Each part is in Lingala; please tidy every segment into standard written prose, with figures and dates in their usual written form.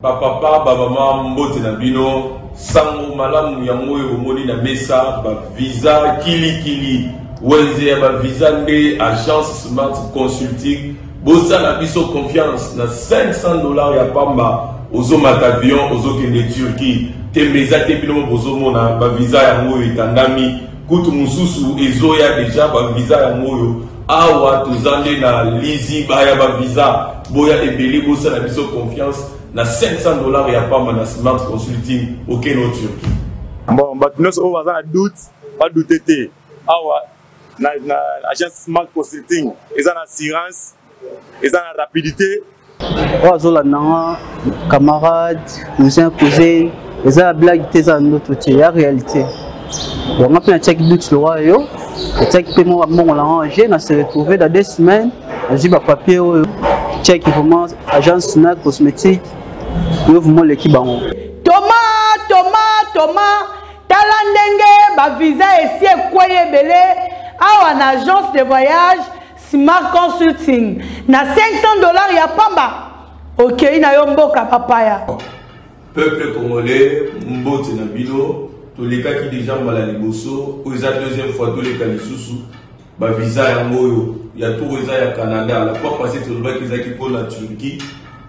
Papa, maman, mbote na bino, sango malamu ya moyo omoni na mesa, ba visa kili wenze ya ba visa nde agence Smart Consulting, bosa na biso confiance na $500 ya pamba, ozo matavion, ozo kende Turquie, te meza te bino bozo mona, ba visa ya moyo itandami, kutu mususu ezo ya deja ba visa ya moyo, awa tozande na lizi baya ba visa, boya ebeli bosa na biso confiance, na $500 ya pamba na Smart Consulting au Kenya Turquie. Bon, nous on va doute, pas douter. Awa na agence Smart Consulting, ils ont assurance, ils ont rapidité. Ozola na camarade, cousin, ils ont blague tes en notre côté, la réalité. On a pris un check doute le roi yo, le check paiement on l'a rangé, on s'est retrouvé dans 2 semaines, on dit bah papier check vraiment agence Smart Cosmétique. Thomas, talandenge, ba visa esi ekwoye belé, awa na agence de voyage Smart Consulting. Na $500 ya pamba. Ok, na yo mboka papaya. Peuple congolais, mbote na bino, tous les cas qui déjà mal à liboso, ou la deuxième fois tous les cas lisusu, ba visa ya moyo, ya tout visa ya Canada, la fois passée tout le monde qui pour la Turquie.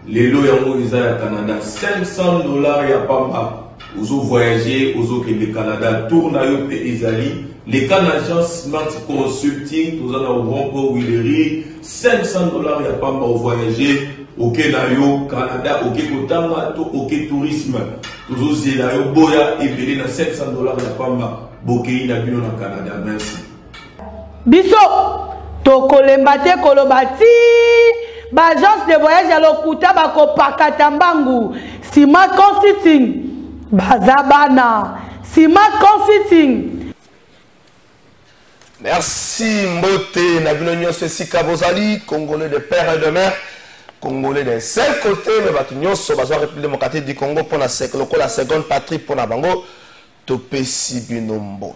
Les lots yango ils à Canada $500 ya pamba ozo voyager ozo ke le Canada tourna yo pe ezali les Canadiens Smart Consulting tous en Europe Willery $500 ya pamba au voyager au Kenya yo Canada au Kotanga to au tourisme ozo zela yo boya ebele na $500 ya pamba bokei na bino na Canada. Merci biso to kolembate kolobati agence de voyage à l'Okuta bako pakatambangu Smart Consulting bazabana Smart Consulting. Merci Mbote Nabino Nyonso Sika Bozali, Congolais de père et de mère, Congolais d'un seul côté, mais Batu Nyonso Bazo République démocratique du Congo pour la seconde patrie pour la Bango Topesi Bino Mbote.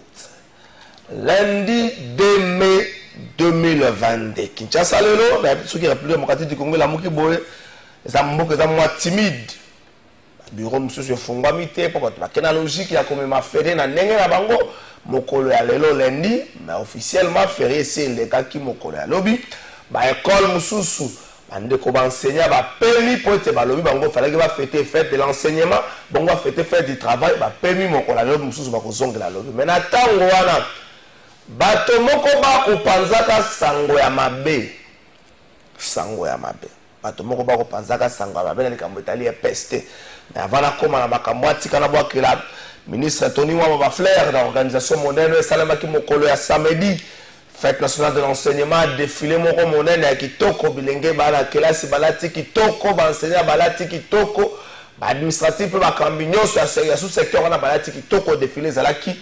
Lundi 2 mai 2022. Kinshasa lelo, la République démocratique du Congo, la Mouki Boye, les Amboka, les Amboka timides. Bureau monsieur Fongwamite, pour la logique, il y a comme ma féré, na nenge na bango, mokolo ya lelo lundi, mais officiellement féré, c'est le cas qui mokolo ya lobby, ba école mususu, bande ko ba enseigner, ba permis pour te ba lobby, bango fallait que ba fêter fête de l'enseignement, bango fêter fête du travail, ba permis mokolo ya lobby mususu ba ko zonga la lobby. Mais na tango wana bato moko ba ko panzaka sango ya mabe. Sango ya mabe. Bato moko ba ko panzaka sango ya mabe na likambo etali ya peste. Mais avant la koma na makambo atika na bwa kila ministre Tony Wamba Flair dans l'organisation mondaine et salamaki mokolo ya samedi fête nationale de l'enseignement défilé moko monene ya kitoko bilenge bala kelasi balati kitoko ba enseignant balati kitoko ba administratif ba kambi nyonso ya sous secteur na balati kitoko défilé zalaki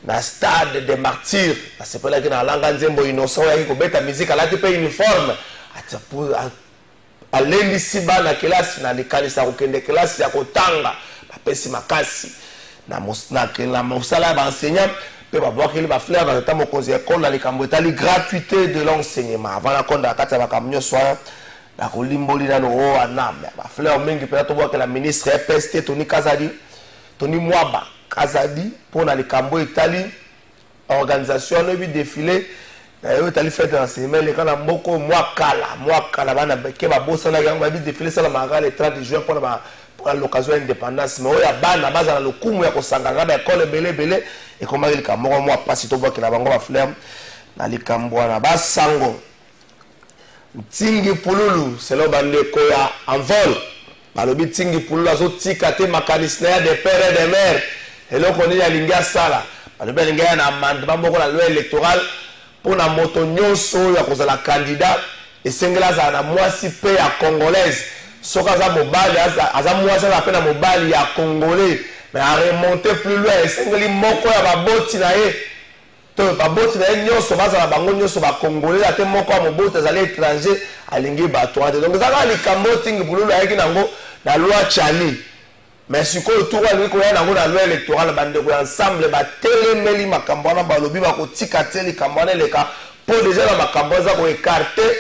na stade des martyrs c'est pas là que na langa nzembo innocent ya ko beta musique alati pe uniforme atsapo alendi siba na kelasi na likanisa kokende kelasi ya kotanga bapesi makasi na mosala ba enseignant pe ba voir que ba fleur dans le temps mokonzi école na likambo etali gratuité de l'enseignement avant la konda kata ba kamnyo soir la kolimboli na no anam ba fleur mingi pe to voir que la ministre EPST Tony Mwaba Kazadi pour na likambo etali organisation no bi défilé yo tali fête d'enseignement les kana mboko mwakala bana beke ba bossa na gamba bi défilé ça la maga le 30 juin pour l'occasion indépendance mais oya bana baza na lokumu ya kosangana ba école belé et comment il ka moko mwa pasi to boka na bango ba flemme na likambo na ba sango Tingi Pululu c'est le bande ko ya en vol balobi Tingi Pululu azo tika te mécanicien de père et de mère et là on est à linga sala balobi linga na amendement moko la loi électorale pour na moto nyonso ya kozala candidat et sengela za na mwasi pe ya congolaise soka za mobali aza mwasi na pe na mobali ya congolais mais à remonter plus loin et sengeli moko ya baboti na ye to baboti na ye nyonso baza na bango nyonso ba congolais ate moko ya moboti azali étranger alingi bato ate donc zaka likambo Tingi Pululu ayaki nango na loi Chani mais sikoyo tour ali ko ya nango na loi électorale bande ko ensemble ba telemeli makambo na balobi ba ko tika teli likambo na leka pour déjà na makambo za ko écarter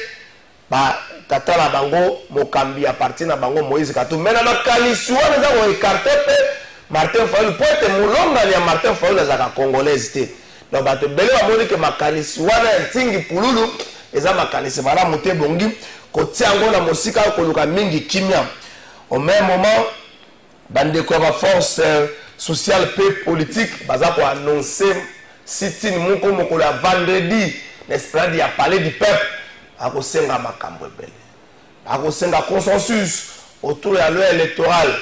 ba tata na bango mokambi à partir na bango Moïse Katumbi mais na makanisi wana za ko écarter Martin Fayulu peut être mulonga ya Martin Fayulu za congolaise té donc bato belé ba moni que makanisi wana ntingi pululu eza makanisi bala muté bongi ko tiango na mosika ko luka mingi kimia au même moment bande ko ba force sociale et politique baza ko annoncer sitini moko la vendredi n'est-ce pas il y a parlé du peuple à kosenga makambo ebele à kosenga consensus autour de la loi électorale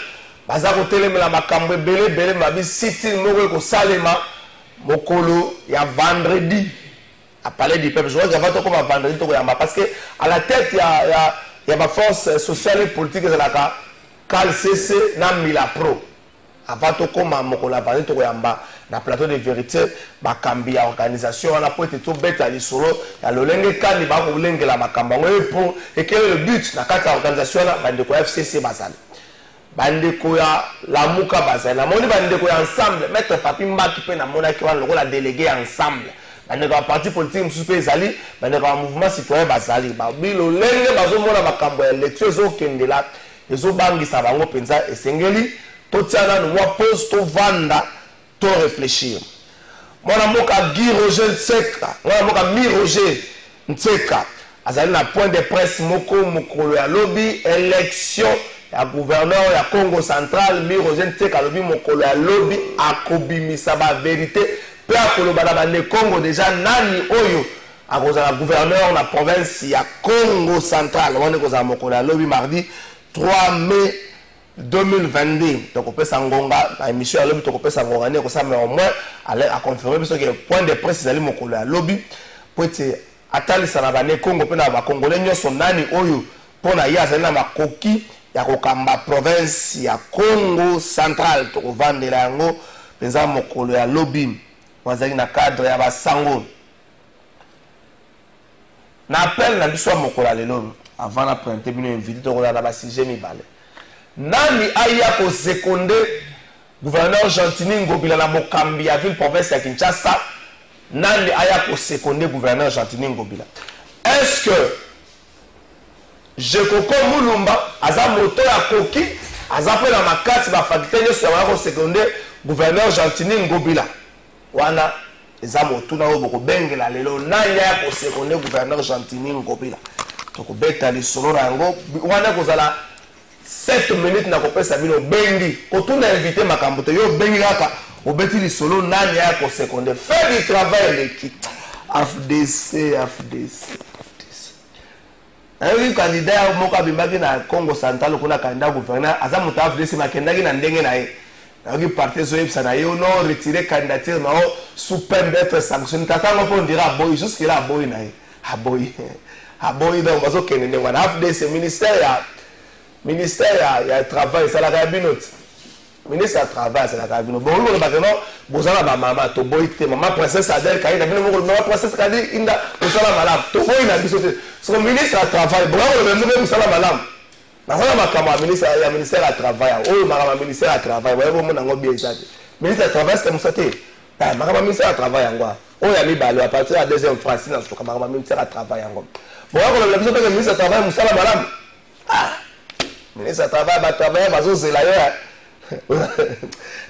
baza ko telemela makambo ebele mabi sitini moko ko salema mokolo ya vendredi à parler du peuple je vois qu'il va comme vendredi to yamba parce que à la tête il y a ma force sociale et politique de la KLCC na Milapro avant to comme mokolo ya vendredi to yamba na plateau de vérité bakambi ya organisation on a pas été tout bête à l'isolo ya lolenge kani ba ko lengela makambo ngo pour et quel est le but na kata organisation na bande ko FCC basali bande ko ya lamuka basali na moni bande ko ya ensemble maître papi mbaki pe na mona ki wana la délégué ensemble bande ko parti politique mususu pe ezali bande ko mouvement citoyen basali ba bilo lenge bazo mona makambo ya élection zo kendela ezo bangisa bango penza esengeli to tiana no moi pose to vanda to réfléchir mwana moka Guy Roger Ntseka mwana moka Mi Roger Ntseka azali na point de presse mokolo ya lobby élection ya gouverneur ya Congo central Mi Roger Ntseka lobby mokolo ya lobby akobimisa ba vérité pe akoloba na bande Congo déjà nani oyo akozala gouverneur na province ya Congo central wana kozala mokolo ya lobby mardi 3 mai 2022 donc on peut s'engonga la émission à lobby donc on peut s'engonga ne ko ça mais au moins à confirmer parce que point de presse ali mokolo ya lobby pour être atali sana bane Congo pe na ba congolais nyoso nani oyo pona ya zana makoki ya kokamba province ya Congo central to kovandela yango penza mokolo ya lobby wazali na cadre ya basango na appel na biso mokolo ya lelo avant la prendre bino invité to na ba sujet mibale nani aya ko seconde gouverneur Gentini Ngobila na mokambi ya ville province ya Kinshasa nani aya ko seconde gouverneur Gentini Ngobila est-ce que Jekoko Mulumba aza moto ya koki aza pe na makasi ba faculté nyonso ya ko seconde gouverneur Gentini Ngobila wana eza moto na oboko bengela lelo nani aya ko seconde gouverneur Gentini Ngobila to ko beta li solo na ngo wana kozala 7 minutes na kopesa bino bengi otuna invité makambo yo bengi kaka obeti li solo nani ya ko seconde fait du travail l'équipe FDC un candidat moka bimbaki na Congo central kuna candidat gouverneur aza moto FDC makendaki na ndenge na ye na parti zo yebisa na yo non retirer candidature na sous peine d'être sanctionné tatango po ndira boy jusque là boy na ye aboyi donc bazo kende ngwana FDC ministère ya travail ça la cabinote ministre ya travail ça la cabinote bon on va non bozala ba mama to boy te mama princesse Adèle kaina bino mama princesse kadi inda osala malam to boy na biso te so ministre ya travail bon on va même osala malam na sala makama ministère ya travail oh makama ministère ya travail wa bomo nango bien ça ministre ya travail c'est musate makama ministère ya travail ngwa oh ya mibalo à partir de deuxième phrase na so makama ministère ya travail ngwa bon on va biso te ministre ya travail musala malam ministre travail ba travail bazo zela yo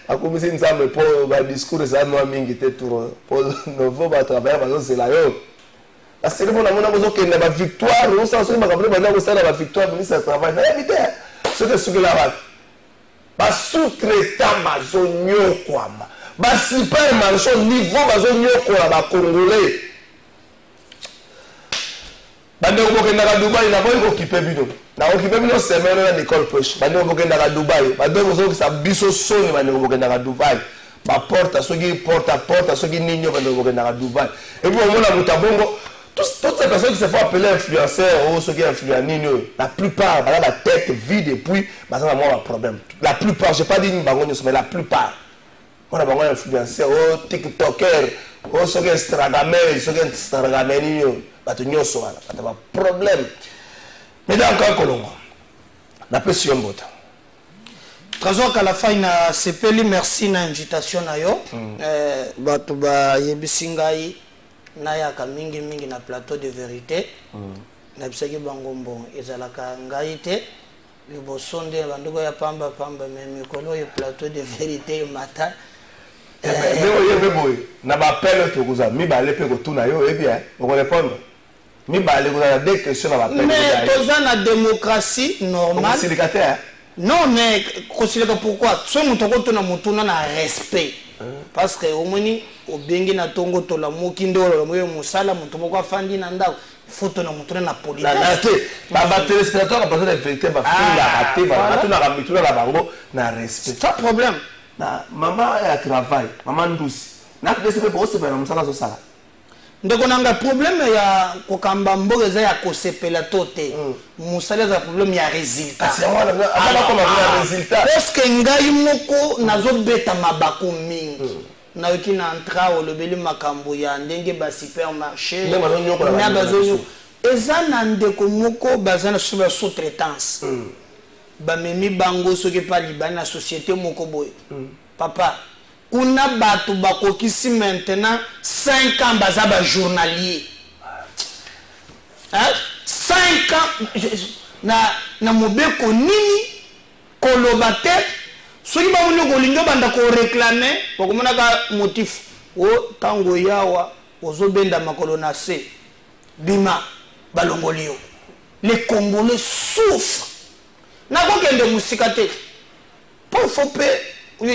akumisi nzambe po ba discours za no mingi te tour po nouveau ba travail bazo zela yo parce que mona bozo kende ba victoire on s'en souvient ba ba ko sala ba victoire ministre travail na éviter ce que sugela ba sous-traitant bazo nyokwama ba super marché niveau bazo nyokwa ba congolais bande ko kenda ka Dubai na boy ko kipe bino na okipe bino semaine na Nicole Poche bande ko kenda ka Dubai bande ko so sa biso soni bande ko kenda ka Dubai ba porta soki porta soki ninyo bande ko kenda ka Dubai et puis on a mutabongo toutes ces personnes qui se font appeler influenceurs ou ceux qui influencent ninyo la plupart ba la tête vide et puis ba ça vraiment un problème la plupart j'ai pas dit ni bango mais la plupart on a bango influenceurs ou tiktoker ou ceux qui instagrammeurs ceux qui instagrammeurs ninyo bato nyonso wana bata ba problème mais dans quand kolongo na pesi yombota trésor à la fin na sepeli merci na invitation na yo bato ba yebisi ngai na ya ka mingi na plateau de vérité na bisaki bango mbongo ezalaka ngai te liboso nde bandeko ya pamba mais mikolo yo plateau de vérité matin na bapele tokuza mibale mpe kotuna yo oyebi okorépondre mibale kozala deux questions na bapele mais toza na démocratie normale non mais kosilika pourquoi so moto akotuna motuna na respect parce que omoni obengi na tongo tolamuki nde ololamoyo mosala moto moko afandi na ndako foto na motuna na politesse batelespectateur bapaza na vérité bafilaka te batunaka mituna na bango na respect pas problème na mama ya travail mama ndusi nakudesi mpe bokosepela na mosala azosala ndeko nanga problème ya kokamba mboka eza ya kosepela to te mosala eza problème ya résultat parce que ngai moko nazobeta mabako mingi nayoki na entra olobeli makambo ya ndenge basupermarché na bazonyo eza na ndeko moko baza na suba sous-traitance bamemi bango soki pa libani na société moko boye papa kuna bato bakokisi maintenant 5 ans baza ba journalier 5 ans na mobeko nini koloba te soki bamoni kolingi obanda koreklame bakomonaka motif o ntango yawa ozobenda makolo na se bima balongoli yo les Congolais souffrent nakokende mosika te po fo mpe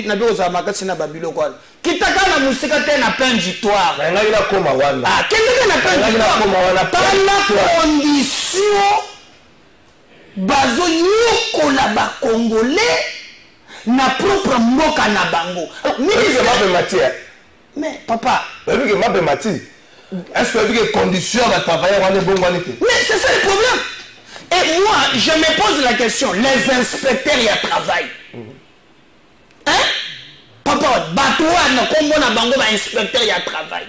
nabi kozala makasi na babilo kwana kitaka na mosika te na plein victoire ngai nakoma wana kendeke na plein victoire pala condition bazoyokola bacongolais na propre mboka na bango mais papa est-ce que les conditions de travailler wana bon wana te mais c'est ça le problème et moi je me pose la question les inspecteurs y travaillent hein papa bato wana kombo na bango ba inspecteur ya travail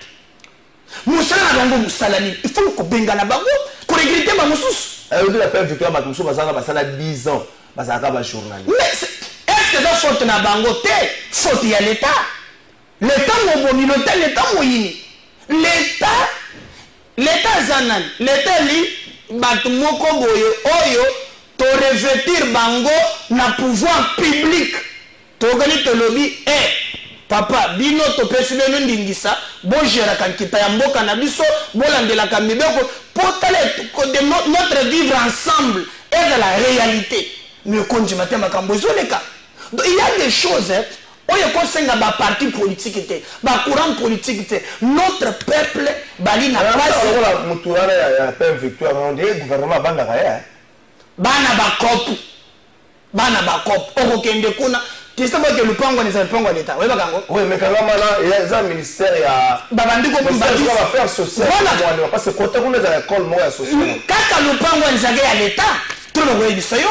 musala na bango musalani il faut ko benga na bango ko regriter ba mususu on dit la peine victoire ba mususu basala 10 ans basala ba journalier mais est-ce que ça faute na bango te faute ya l'état l'état mo boni l'état mo yini l'état zanan l'état li bato moko boye oyo to revêtir bango na pouvoir public togani tolobi papa bino topesi bino ndingisa bogeraka nkita ya mboka na biso bolandelaka mibeko potale notre vivre ensemble est la réalité mais konji matin makambo ezoleka il y a des choses oyo kosenga ba parti politique te ba courant politique te notre peuple bali na place la mutuara ya paix victoire on dit gouvernement banda kaya bana ba cop okokende kuna tisa que le pango ne s'appelle pas l'état oui bakango oui mais quand même là il y a un ministère ya babandi ko mbaki va faire social voilà parce que côté on est à l'école moi social kaka le pango nzage ya l'état tout le monde biso yo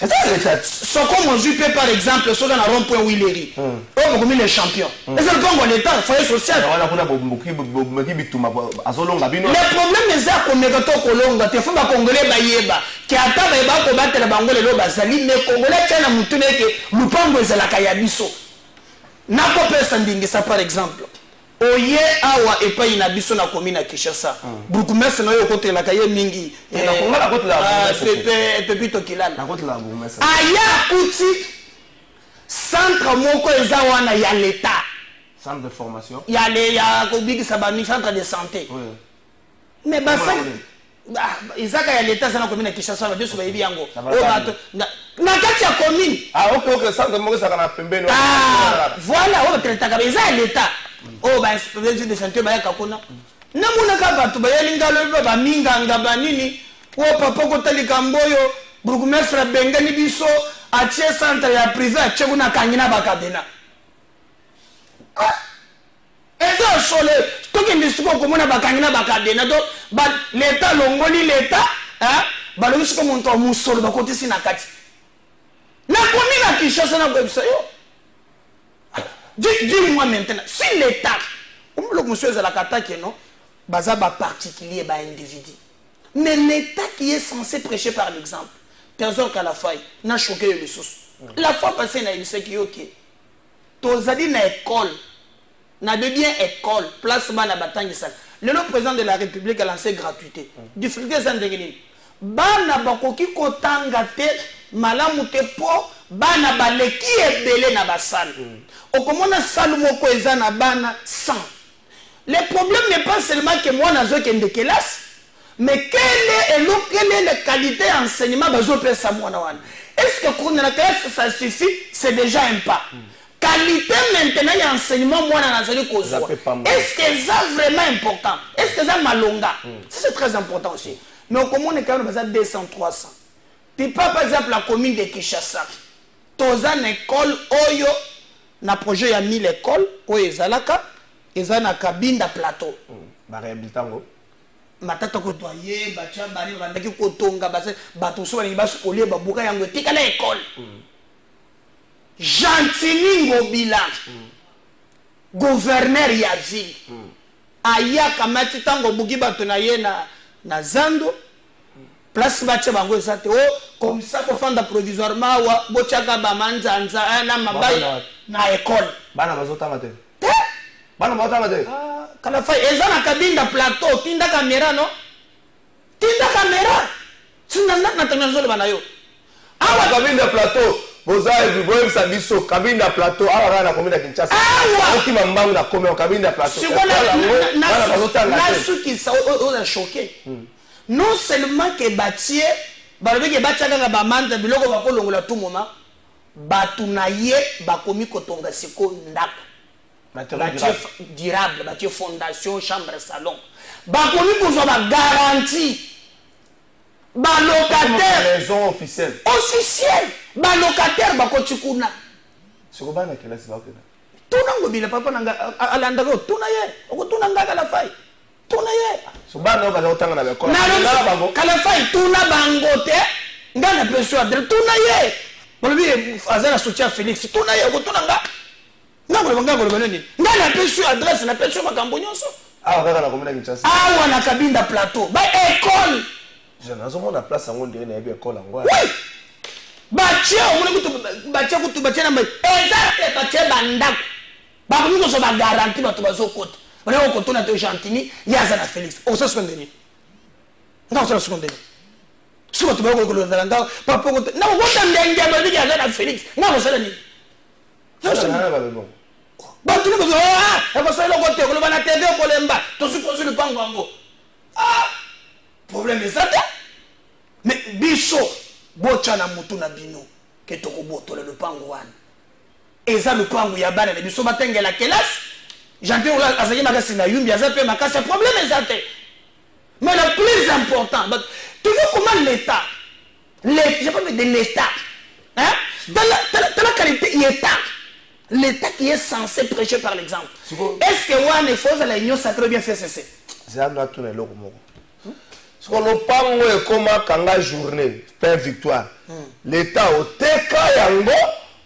ce qu'on peut par exemple sur un rond-point où il est on a les champions et c'est le pango l'état foyer social voilà kuna bomuki bituma azolonga bino le problème est ça qu'on est to kolonga te faut ba congolais bayeba ki ata ba ko batela bango lelo bazali mais congolais tena mutune ke lupango ezala kaya biso nako pesa ndingisa par exemple oye awa epai na biso na commune ya Kinshasa burgomestre na yo kotela kaye mingi na konga kotela pepito kilala na kotela burgomestre aya kuti centre moko eza wana ya l'état centre de formation ya kobikisa ba centre de santé mais basa izaka ya l'état sana commune ya Kinshasa biso bayibi yango o bato na kati ya commune ok centre moko saka na pembeni voilà o traitaka beza ya l'état oh ba inspecteur de santé ba yakakona namuna ka bato ba yalingalo ba minganga banini o papa ko talika mboyo burgomestre bengani biso atie centre ya privé atie kuna kangina bakadena ezo sole toki ndisuko komona bakangina bakadena do ba l'état longoli l'état balongi ko monto musolo bakotisi na kati na komina Kinshasa na website yo dis-moi maintenant, si l'État, le monsieur est la catastrophe, non, baza ba particulier, ba individu. Mais l'État qui est censé prêcher par l'exemple, Trésor qu'à la faille, n'a choqué les sources. La fois passée, n'a eu ce qui est ok. Tozadi na école, n'a de bien école, place ba na batang ça. Le président de la République a lancé gratuité. Difficulté sans dégainer. bana bakoki kotanga te malamu te po bana baleki ebele na basale okomona salle moko eza na bana 100. Le problème n'est pas seulement que moi nazo kende classe, mais quelle est la qualité d'enseignement bazo pesa mwana wana. Est-ce que pour la classe ça suffit? C'est déjà un pas. Qualité maintenant d'enseignement mwana nazali kozwa. Est-ce que c'est vraiment important? Est-ce que c'est malonga? C'est très important aussi. Mais comment on est quand même à 200 300. Puis pas par exemple la commune de Kinshasa. Toza une école oyo na projet il y a 1000 écoles oyo ezalaka. Eza na Kabinda plateau. Ba réhabilitango. Matata ko toyer bacha bali bandaki ko tonga base bato so bali basikolie babuka yango tika na école. Gentili Ngobila. Gouverneur ya ville. Aya kamati tango buki bato na ye na Zando. Place bacha bango esate oh comme ça pour fanda provisoirement wa bochaka ba manzanza na mabai na école. Bana bazota mate. Bana mata mate. Kana fa ezana Kabinda plateau tinda caméra no? Tinda caméra. Tunanda na tanazole bana yo. Awa Kabinda plateau. Bozaï boem sabiso Kabinda plateau awa na commune de Kinshasa. Oki mambangu na commune Kabinda plateau. Bana bazota na suki sa o choqué. Non seulement que bâtier balobi ke batiaka nga bamanda biloko bakolongola tout moment batu na ye bakomi kotonga siko ndako. Bâtir durable, bâtir fondation, chambre, salon. Bakomi kozwa ba garantie. Ba locataire. Maison officielle. Officielle. Ba locataire bakotikuna. Siko bana kelasi bakena. Tuna ngobile papa nanga alanda ko tuna ye. Okutuna ngaka la fai. Tuna ye. So bana ba otanga na bekola. Na bango. Kala fai tuna bango te. Ngana persuadre tuna ye. Bolobi azana soutien Félix tuna ye okutuna nga. Ngana pesu adresse na pesu makambo nyonso. Ah kaka na commune Kinshasa. Ah wana Kabinda plateau. Ba école. Je nazo mona place yango ndire na yebe école ngwa. Oui. Batia omona kutu batia na exact batia bandako. Ba komiko so ba garantie bato bazokota. Bana ko kotona to Gentini yaza na Félix. O ça sekondeni. Nga ça sekondeni. Suba to ba ko kolonda nga papa ko na ko ndenge ba bigi yaza na Félix. Nga ko sala ni. Non c'est pas bon. Bato ne ah ba sala ko te ko ba na TV ko lemba. To suppose le pango ngo. Ah problème est ça. Mais biso bocha na mutu na bino ke to ko botola le pango wana. Eza le pango ya bana na biso batengela classe. J'entends là azaki makasi na yumbi azape makasi problème est ça. Mais le plus important, toujours comment l'État, j'ai pas de l'État, hein? Dans la qualité l'État, l'État qui est censé prêcher par l'exemple. Est-ce que Wane Fosa la Union sacrée bien fait cesser? C'est un autre le loco. Ce qu'on n'a pas moi comme kanga journée, fin victoire. L'État au TK yango,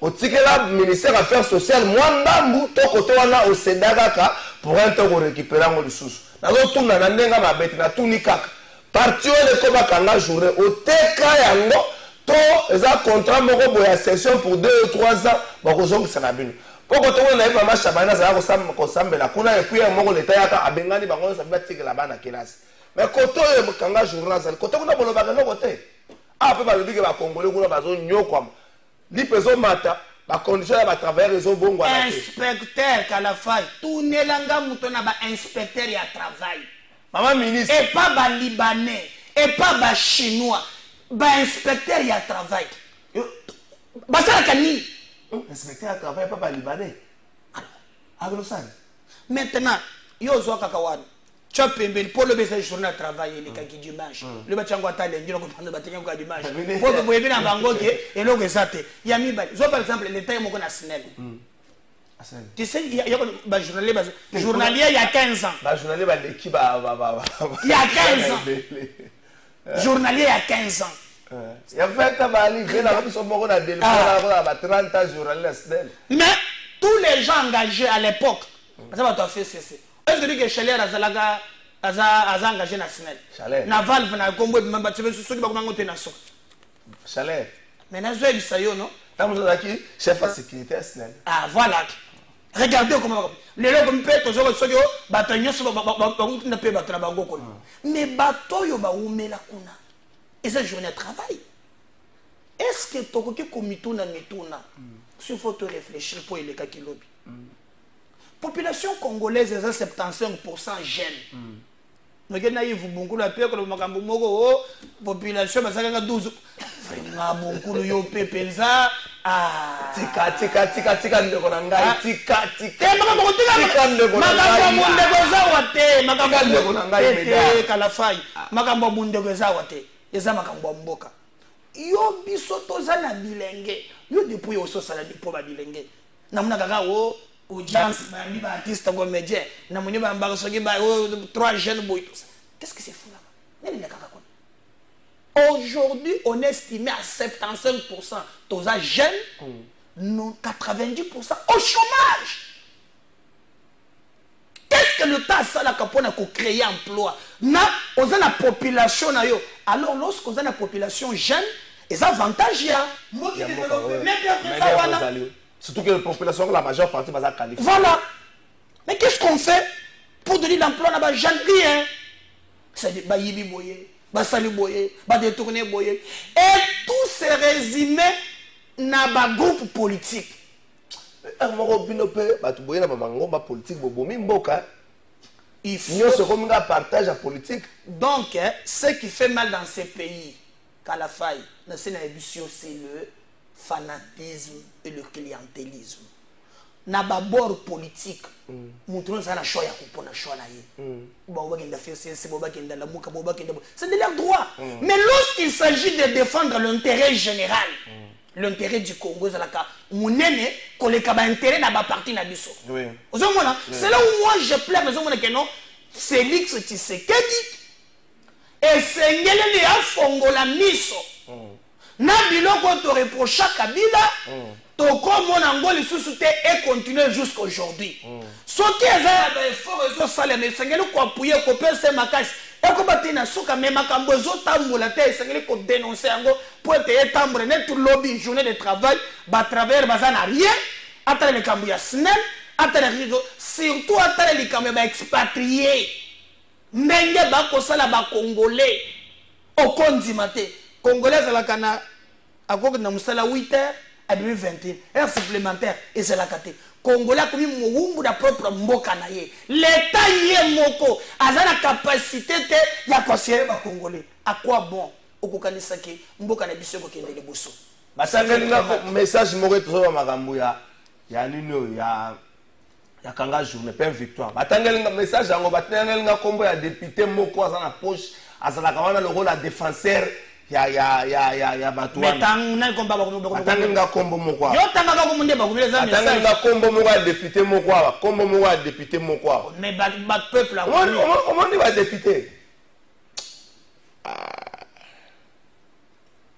au tikela ministère affaires sociales, moi ndambu to koto wana au Sedagaka pour un temps récupérer ngo lisusu. Nazo tuna na ndenga mabeti na tuni kaka. Parti ole ko bakanga journée au TK yango to eza contrat moko boya session pour 2 ou 3 ans bakozongisa na bino. Poko to na ipa mashabana za ko sambela kuna et puis moko l'État yaka abengani bango sa batikela bana kelasi. Mais koto e bakanga journée za koto kuna bolo bakanga kote. Ah pe ba lobike ba congolais kuna bazo nyokwa. Li peso mata ba condition ya ba travailler ils ont bon ngwana. Inspecteur Kalafai, tourner langa muto na ba inspecteur ya travail. Maman ministre et pas ba libanais et pas ba chinois, ba inspecteur ya travail. Ba ça kani inspecteur ya travail pas ba libanais. Alors ça. Maintenant, yo zo kakawani. Chopembe pour le message journée à travailler les kaki dimanche. Le bachango atale ndino ko panda batenya ko dimanche. Pour que boyebi na bango ke et lo kesate. Ya mi ba. Zo par exemple l'État moko na SNEL. Tu sais il y a ba journalier il y a 15 ans. Ba journalier ba l'équipe il y a 15 ans. Journalier il y a 15 ans. Il y a 20 ans ba ali vela ko so moko na délai ba 30 ans journalier à SNEL. Mais tous les gens engagés à l'époque, ça va te faire cesser. Est-ce que tu dis que Chaler a engagé na SNEL? Chaler. Na Valve na Combo même tu veux ceux qui vont monter na so. Chaler. Mais na zo bisayo non? Tam zo daki chef de sécurité SNEL. Ah voilà. Regardez comment les gens comme peut toujours ceux qui batanyo so ba na pe batana bango ko. Mais bato yo ba umela kuna. Et cette journée de travail. Est-ce que tu as komituna mituna? Il faut te réfléchir pour les cas qui lobby. Population congolaise est à 75% jeune. Nous avons beaucoup de paix, population est 12. Vraiment beaucoup de pépéza. Tika ndeko na ngai tika yo biso toza na bilenge yo depuis au sala di po ba bilenge na muna kaka o audience ba mi ba artiste ko média na muni ba mbaka soki ba trois jeunes boy. Qu'est-ce que c'est fou là? Nani na kaka kon. Aujourd'hui, on est estimé à 75% toza jeunes, non 90% au chômage. Qu'est-ce que le tas ça la capone pour créer emploi? Na on a la population na yo. Alors lorsqu'on a la population jeune, les avantages ya. Surtout que la population la majeure partie va qualifier. Voilà. Mais qu'est-ce qu'on fait pour donner l'emploi à la jeune rien? C'est ba yibi boye, ba sali boye, ba détourner boye. Et tout se résumé na ba groupe politique. Il faut partage la politique. Donc, ce qui fait mal dans ces pays, qu'à la faille, c'est le fanatisme et le clientélisme. Na bord politique, montrons ça la choix pour la choix là. C'est de leur droit. Mais lorsqu'il s'agit de défendre l'intérêt général, l'intérêt du Congo, c'est l'intérêt de parti nabiso. C'est là où moi je plains, mais non, Félix Tshisekedi et Sengele le afongola miso. Na biloko to reprocha Kabila, to comme mon angoli sous-souté et continuer jusqu'aujourd'hui. Ce qui est fort réseau salé, mais Sengele ko appuyer ko pese makas. Et ko batina suka me makambo zo tambola te Sengele ko dénoncer ango pour te tambola net tout lobby journée de travail ba travers bazana rien à travers les cambias snel à travers surtout à travers les cambias expatriés. Ndenge ba ko sala ba congolais au kondimate congolais la kana à quoi na musala 8h à 21 heures supplémentaires et c'est la kate congolais comme moumbu da propre mboka na ye l'état yé moko a la capacité te ya conseiller ba congolais à quoi bon okokanisa ke mboka na biso ko kende liboso ba sangeli na message moko to makambo ya nino ya kanga journée plein victoire batangeli message yango batangeli nga kombo ya député moko aza na poche azala kawana le rôle à défenseur ya batouana metang na komba ba kombo batangeli nga kombo moko yo tanga ba komunde ba komela za message batangeli nga kombo moko ya député moko kombo moko ya député moko mais ba peuple là comment on va député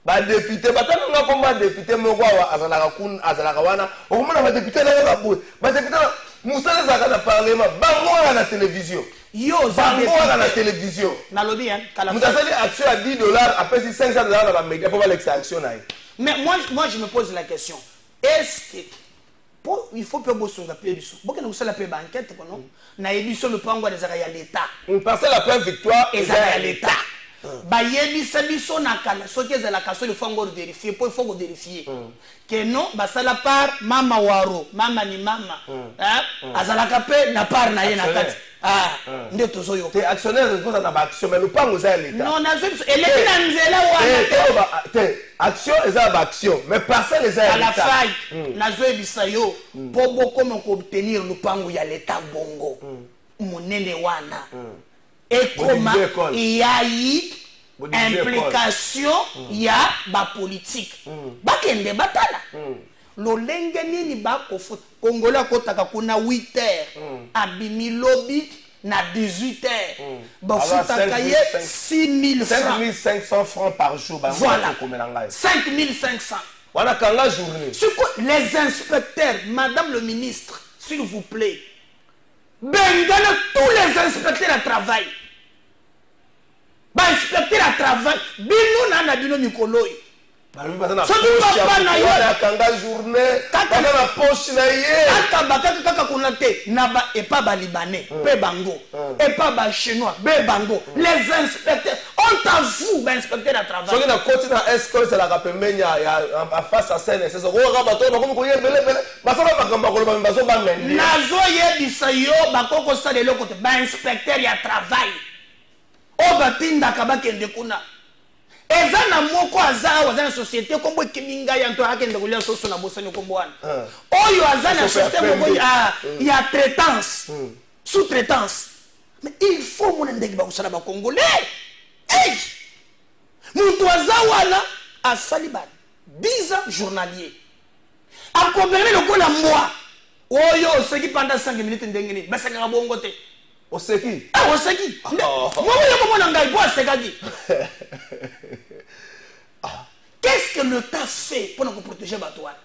ba député batangeli nga kombo député moko azala kawana o komona ba député na ba boy ba député Moussa Zaka na parlement, bango à la télévision. Yo, bango à la télévision. Na lobby hein, Moussa Zaka action à $10, après c'est $500 dans la média pour voir l'extraction là. Mais moi je me pose la question. Est-ce que il faut que vous soyez la paix du sou. Pourquoi nous sommes la paix banquette non? Na édition le pango des à l'état. On passe la pleine victoire et à l'état. Ba yebisa biso na kala soki ezala kaso le fango vérifier pour il faut vérifier que non ba sala par mama waro mama ni mama azala kapé na par na ye na kati nde tozoyo te actionnaire ko na ba action mais le pango za l'état non na zo eleki na nzela wana te action eza ba action mais parcelle eza à la faille na zo ebisa yo pour beaucoup ko obtenir le pango ya l'état bongo monene wana. Et comment il y a eu implication, il y a la politique. Bakende batala. Lolenge nini bako Congolais kotaka kuna 8h. Abimi lobby na 18h. Bafutaka ye 6 000 francs. 5 500 francs par jour. Voilà. 5 500. Voilà quand la journée. Les inspecteurs, madame le ministre, s'il vous plaît. Bengale tous les inspecteurs à travail. Inspecteur à travail. Bino nana bino mikolo. Kanga journée. Kaka na poche na ye. Kaka kunate naba et pas ba libanais, pe bango. Et pas ba chinois, be bango. Les inspecteurs, on à vous, ben inspecteur de travail. Soki na koti na escole c'est la kapembeni ya face à scène c'est ça. Ko rabato ba ko yebele bele. Ba sala ba kamba ko ba bazo ba mendi. Nazo yebisa yo ba koko sa de l'autre côté, ba inspecteur ya travail. O batinda kabakende kuna. Eza na moko aza na société kombo kiminga ya nto akende kulia soso na bosani komboana. Oyo aza na société moko ya traitance. Sous-traitance. Mais il faut mon ndeki ba kusala ba congolais. Hey! Muntu azawana a saliba 10 ans journalier. A combien le ko na moi. Oyo seki pendant 5 minutes ndengeni basaka bongo te. Oseki. Ah oseki. Moi yo komona ngai bo sekaki. Qu'est-ce que l'État fait pour nous protéger Batouane?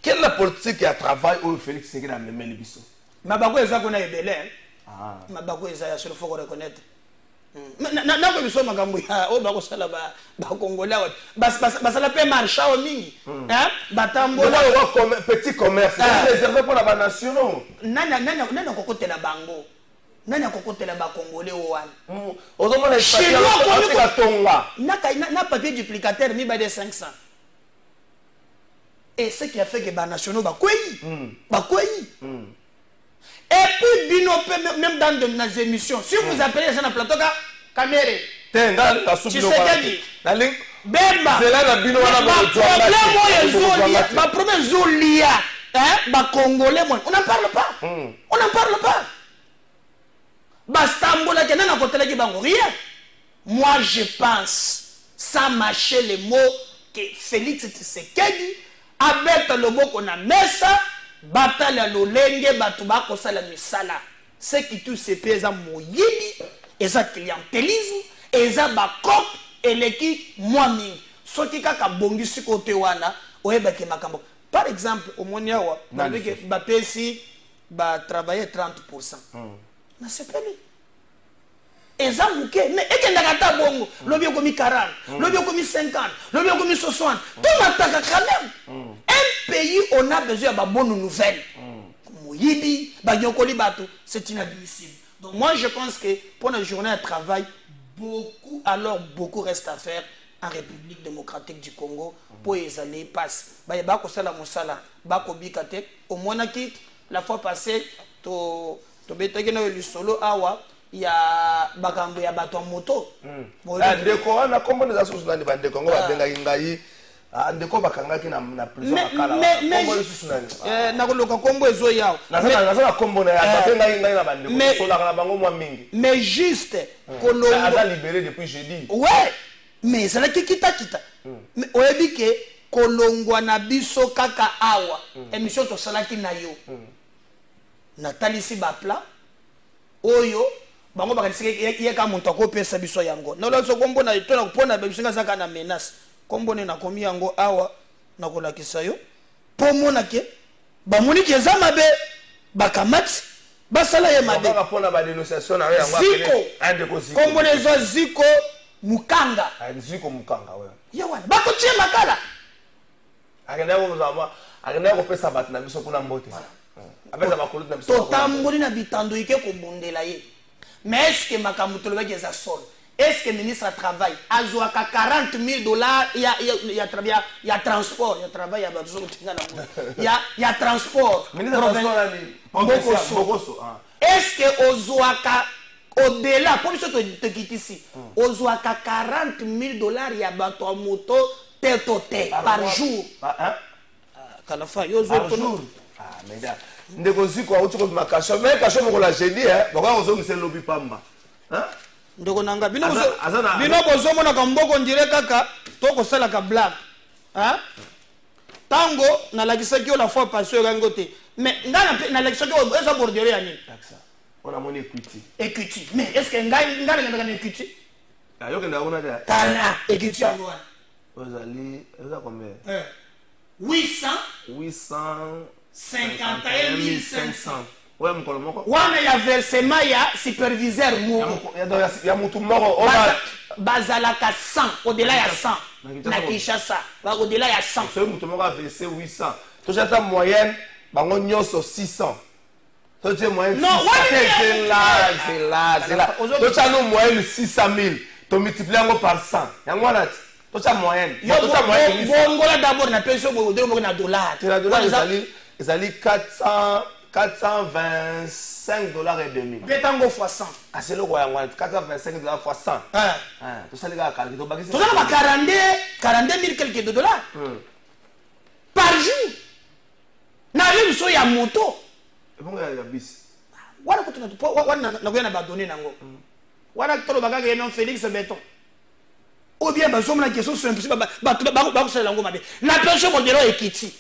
Quelle est la politique qui a travaillé au Félix Tshisekedi dans le Melibiso? Ma bako eza kona ebele. Ma bako eza ya faut reconnaître. Na ko biso makambo ya o bako sala ba Congolais ba sala pe marcha o mingi. Hein? Batambola petit commerce, c'est réservé pour la nationaux. Nana kokotela bango. Nani akokotela ba Congolais o wana. Ozomona papier tonga. Na papier duplicateur mi ba de 500. Et ce qui a fait que les nationaux et puis bino même dans de émissions si vous appelez les gens à plateau caméra Bemba ma problème zolia ba Congolais on n'en parle pas bastambola ke na kotela ki bango rien. Moi je pense sans mâcher les mots que Félix Tshisekedi abeta loboko na mesa batala lolenge batu bakosala misala ce qui tout se pesa moyibi eza clientélisme eza bakop eleki moi mingi soki kaka bongisi kote wana oyebaki makambo par exemple omoni awa babeke bapesi ba travailler 30%. Na sepeli eza muke mais ekendaka ta bongo lobi okomi 40 lobi okomi 50 lobi okomi 60 tout mataka quand même. Un pays on a besoin de bonnes nouvelles moyibi banyokoli bato c'est inadmissible. Donc moi je pense que pour la journée de travail beaucoup reste à faire en République démocratique du Congo pour les années passent ba ko sala mosala ba ko bikate au monaki la fois passée to betaki na le solo awa ya bakambo ya bato moto ndeko wana kombo za susu na bandeko ngo babenga ngai ndeko bakangaki na prison akala kombo susu na na koloka kombo ezo yawo na kombo na ya babenga ngai na bandeko sola kana bango mwa mingi mais juste kolongo a libéré depuis jeudi ouais mais ça la kita mais oyebi ke kolongwa na biso kaka awa émission to salaki na yo Nathalie Sibapla oyo bango bakalisike yeka muntu akopesa biso yango na loso kombo na to na kupona bisinga saka na menace kombo ne na komi yango awa na kolakisa yo po mona ke ba moni ke za mabe bakamati basala ye mabe ba pona ba dénonciation na yango ande ko ziko kombo ne zo ziko mukanga ziko mukanga we yawana bako tie makala agenda ko pesa bat na biso kuna mbote abeza bakolu na biso totamboli na bitando ike ko bondela ye. Mais est-ce que Makamuto le est sol? Est-ce que le ministre du Travail a joué à $40,000? Il y a transport, il y a travail, il y a transport. Est-ce que Ozoaka, au-delà, pour ce que tu te quittes ici, Ozoaka $40,000, il y a bateau moto tête par jour. Par jour? Ah, mais ndeko ziko auti ko makasho mais kasho mo la jeudi bako ozo misel lobi pamba ndeko nanga bino bozo mona ka mboko ndire kaka to ko sala ka blague tango na lakisa ki la fois passée gango te mais ngana na lakisa ki eza borderer ya nini on a mon equity mais est-ce que ngana ngana equity yo kenda ona da tana equity ngo ozali eza combien 851 500. Ouais, mon colombo. Wana ya versement ya superviseur mo. Ya mutu moko bazalaka 100 au-delà ya 100. Na Kinshasa, ba au-delà ya 100. Ce mutu moko a versé 800. To jata moyenne bango nyoso 600. To je moyenne. Non, c'est là. To chano moyenne 600,000. tu multiplies par 100. Il y a moyenne. Tu as moyenne. Bongola d'abord, na pension pour $2. Tu as $425 et demi. Betango fois 100. Ah, c'est le roi, $425 fois 100. Tout ça, les gars, calculez. Tu as 42 000 quelques dollars par jour. Na même so ya moto. Et bon, il y a bis. Voilà que tu n'as pas abandonné. Voilà que tu as non Félix Béton. Ou bien, bah, la question simple. La personne modèle est Kiti.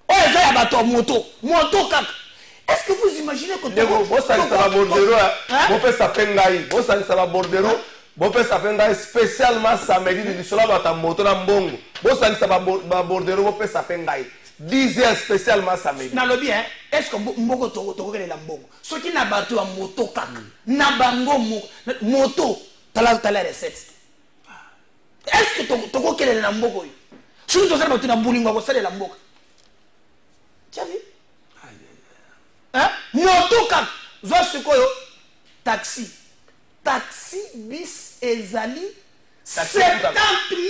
Oh, il y a bateau moto. Moto, cap. Est-ce que vous imaginez que tu ça va bordereau. Vous pouvez s'appeler vous ça va bordereau. Vous pouvez s'appeler spécialement samedi du soir dans ta moto dans Bongo. Vous ça va bordereau. Vous pouvez s'appeler 10 heures spécialement samedi. Na lobby hein. Est-ce que Mbongo to les lambongo. Ceux qui n'a bateau en moto kak. Na bango moto. T'as la recette. Est-ce que tu as quel est l'ambogo? Si tu as un boulot, tu as l'ambogo. Tu as vu? Hein? Moto cap. Taxi. Taxi bis ezali 70 000.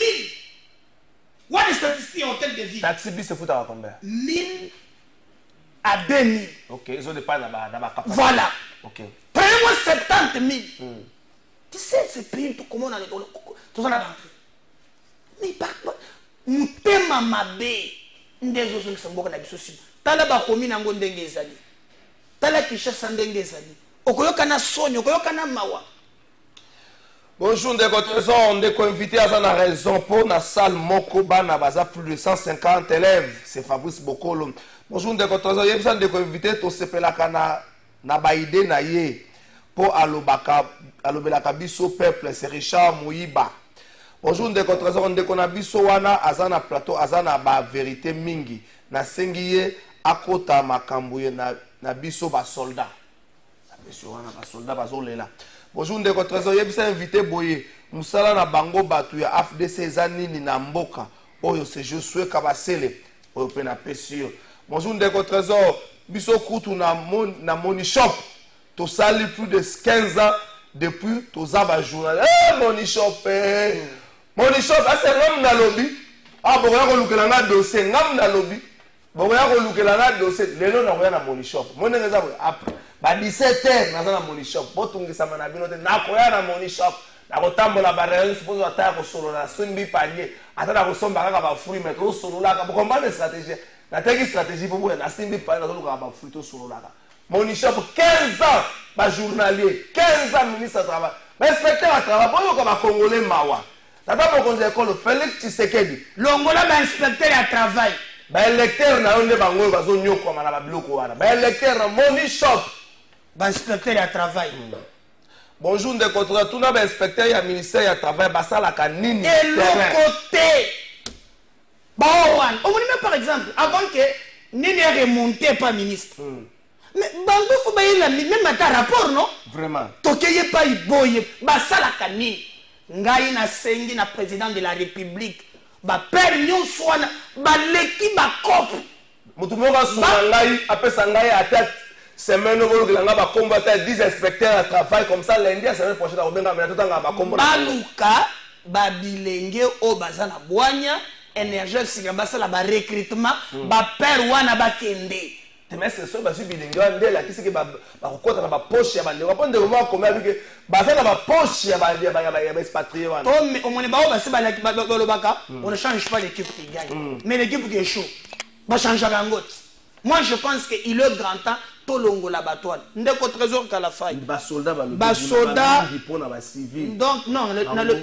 What is statistique en hôtel de ville? Taxi bis c'est foutu à combien? 1000 à 2000. Ok, ils ont des pas dans ma capacité. Voilà. Ok. Prenez-moi 70 000. Tu sais, ce pays, comment on a tout ça là. Mais par contre, mutema mabe ndezo zo ngisamboko na biso sima tala ba komi nango ndenge ezali tala Kinshasa ndenge ezali okoyoka na sonyo okoyoka na mawa. Bonjour ndeko trésor ndeko invité à la raison pour na salle moko bana baza plus de 150 élèves, c'est Fabrice Bokolo. Bonjour ndeko trésor yebisa ndeko invité to sepelaka na ba idée na ye pour alobelaka biso peuple, c'est Richard Mouyiba. Bonjour ndeko trésor ndeko na biso wana azana plateau azana ba vérité mingi na sengiye akota makambuye na biso ba soldat. Na biso wana ba soldat bazolela. Bonjour ndeko trésor yebisa invité boye musala na bango batu ya AFDC ezanini na mboka oyo c'est Josué Kabasele oyo pe na pesio. Bonjour ndeko trésor biso kutu na Money Shop to sali plus de 15 ans depuis to zaba journal. Money Shop Money Shop, c'est ngam na lobby. Ah, boya ko lukela na dossier ngam na lobby. Boya ko lukela na dossier lelo na koya na Money Shop. Mone ngeza après ba 17h na za Money Shop. Botungisa mana bino te na koya na Money Shop. Na ko tambola ba rayon suppose ata ko solo na swimbi palier. Ata na ko somba kaka ba fruit mais ko solo la ka bo combien de stratégie. Na teki stratégie pour na simbi palier na ko ba fruit to solo la ka. Money Shop 15 ans ba journalier, 15 ans ministre de travail. Mais inspecteur à travail, boyo ko ba congolais mawa. D'abord, on école Félix Tshisekedi. L'ongola ba inspecteur à travail. Ba électeur na onde bango ba zo nyoko mana ba biloko wana. Ba électeur na Money Shop. Ba inspecteur à travail. Bonjour de contre tout na ba inspecteur ya ministère à travail ba sala ka nini. Et le côté. Bon, on dit même par exemple avant que Nini est remonté par ministre. Mais bango faut ba il même à rapport non? Vraiment. Tokeye pas iboye ba sala ka nini. Ngai na sengi na président de la République ba père nyonso wana ba leki ba cop mutu mo ba suna ngai apesa ngai à tête semaine ngo nga ba combattre 10 inspecteurs à travail comme ça lundi à semaine prochaine ko benga mais totanga ba combattre baluka ba bilenge o bazana bwanya énergie sika basala ba recrutement ba père wana ba kende. Mais c'est ça, parce que les gens qui sont dans la poche, ils sont dans la poche, on ne change pas l'équipe qui gagne, mais l'équipe qui est chaud, va changer la gote. Moi je pense qu'il est grand temps, tout le monde l'abattoir. Ndeko trésor qu'à la faille. Basoda, donc non,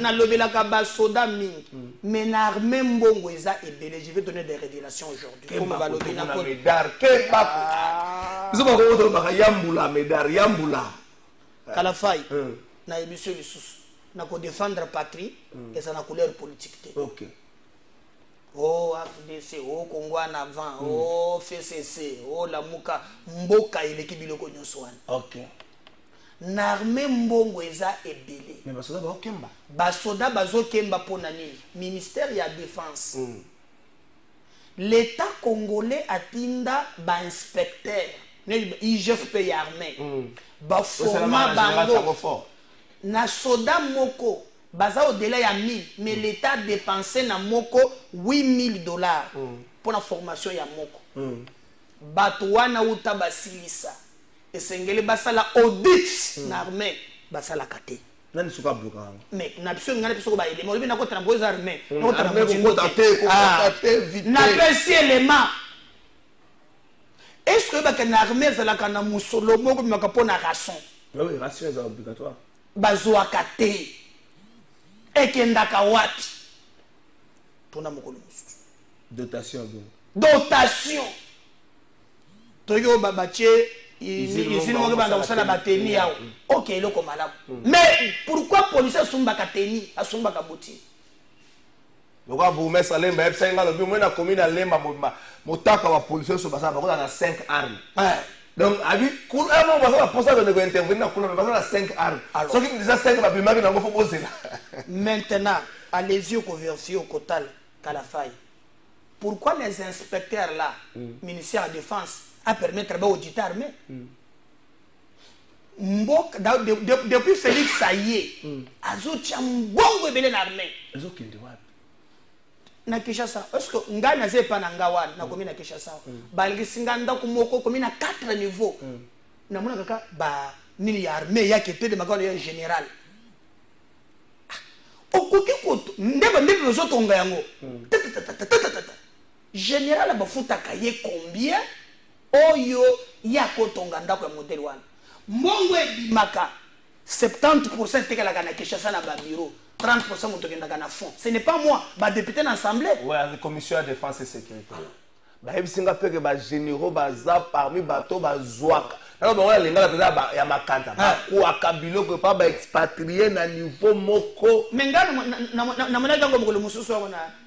na lobelaka basoda mingi, mais na armée mbongo eza ebele. Je vais donner des révélations aujourd'hui. Comme va lober na ko. Ils ont pas yambula medar yambula. Qu'à la faille. Na émission de sous. Na ko défendre patrie et ça na couleur politique. OK. Oh AFDC, oh Congo en avant, oh FCC, oh la Mouka, Mboka et l'équipe de Konyoswan. Ok. N'armée mbongo eza ebele. Mais basoda ba okemba. Basoda bazo kemba pona nini? Ministère ya défense. L'État congolais atinda ba inspecteur. IGF armée. Ba format bango. Na soda moko baza au-delà ya 1000 mais l'état dépensé na moko $8000 pour la formation ya moko bato wana uta basilisa esengeli basala audit na armée basala kate nani suka bloka mais na biso ngana biso ba élément lobi na ko trampo za armée ko vite na pesi élément est-ce que ba kana armée zala kana musolo moko bimaka pona ration oui ration est obligatoire bazwa kate ekendaka wapi pona mokolo mususu dotation toyo babatie izini moko banga kosala bateni yao ok eloko malamu mais pourquoi police asumbaka teni asumbaka boti loka bourgmestre alemba yebisa nga lobi mwena commune alemba motaka wa police so basala bakota na 5 armes donc abi kulamo basala posa de intervenir na kulamo basala 5 armes soki déjà 5 babimaki nango fo bosela maintenant allez-y au vérifier au total Kalafai. Pourquoi les inspecteurs là, ministère de la Défense, a permis de travailler audit armé? Depuis Félix Saïe, Azo Tchambongo est l'armée. Azo Kindewa. Na Kinshasa, est-ce que nga na zepa na ngawan na commune na Kinshasa? Balgi singanda kumoko commune à 4 niveaux. Na mona kaka ba nini ya armée ya kete de magalo ya général. Okoki koto ndeba ndeba zotonga yango. Général bafuta kaye combien oyo ya kotonga ndako ya modèle wana. Mbongo ebimaka 70% tekala kana Kinshasa na ba bureau. 30% motokendaka na fond. Ce n'est pas moi, ba député dans l'Assemblée. Ouais, la commission de défense et sécurité. Bah ebisinga pe que ba généraux baza parmi bateau bazwaka. Alors bon les ngala peza ya makanta. Ba kwa kabilo que pas ba expatrié na niveau moko. Menga na mona jango mokolo mususu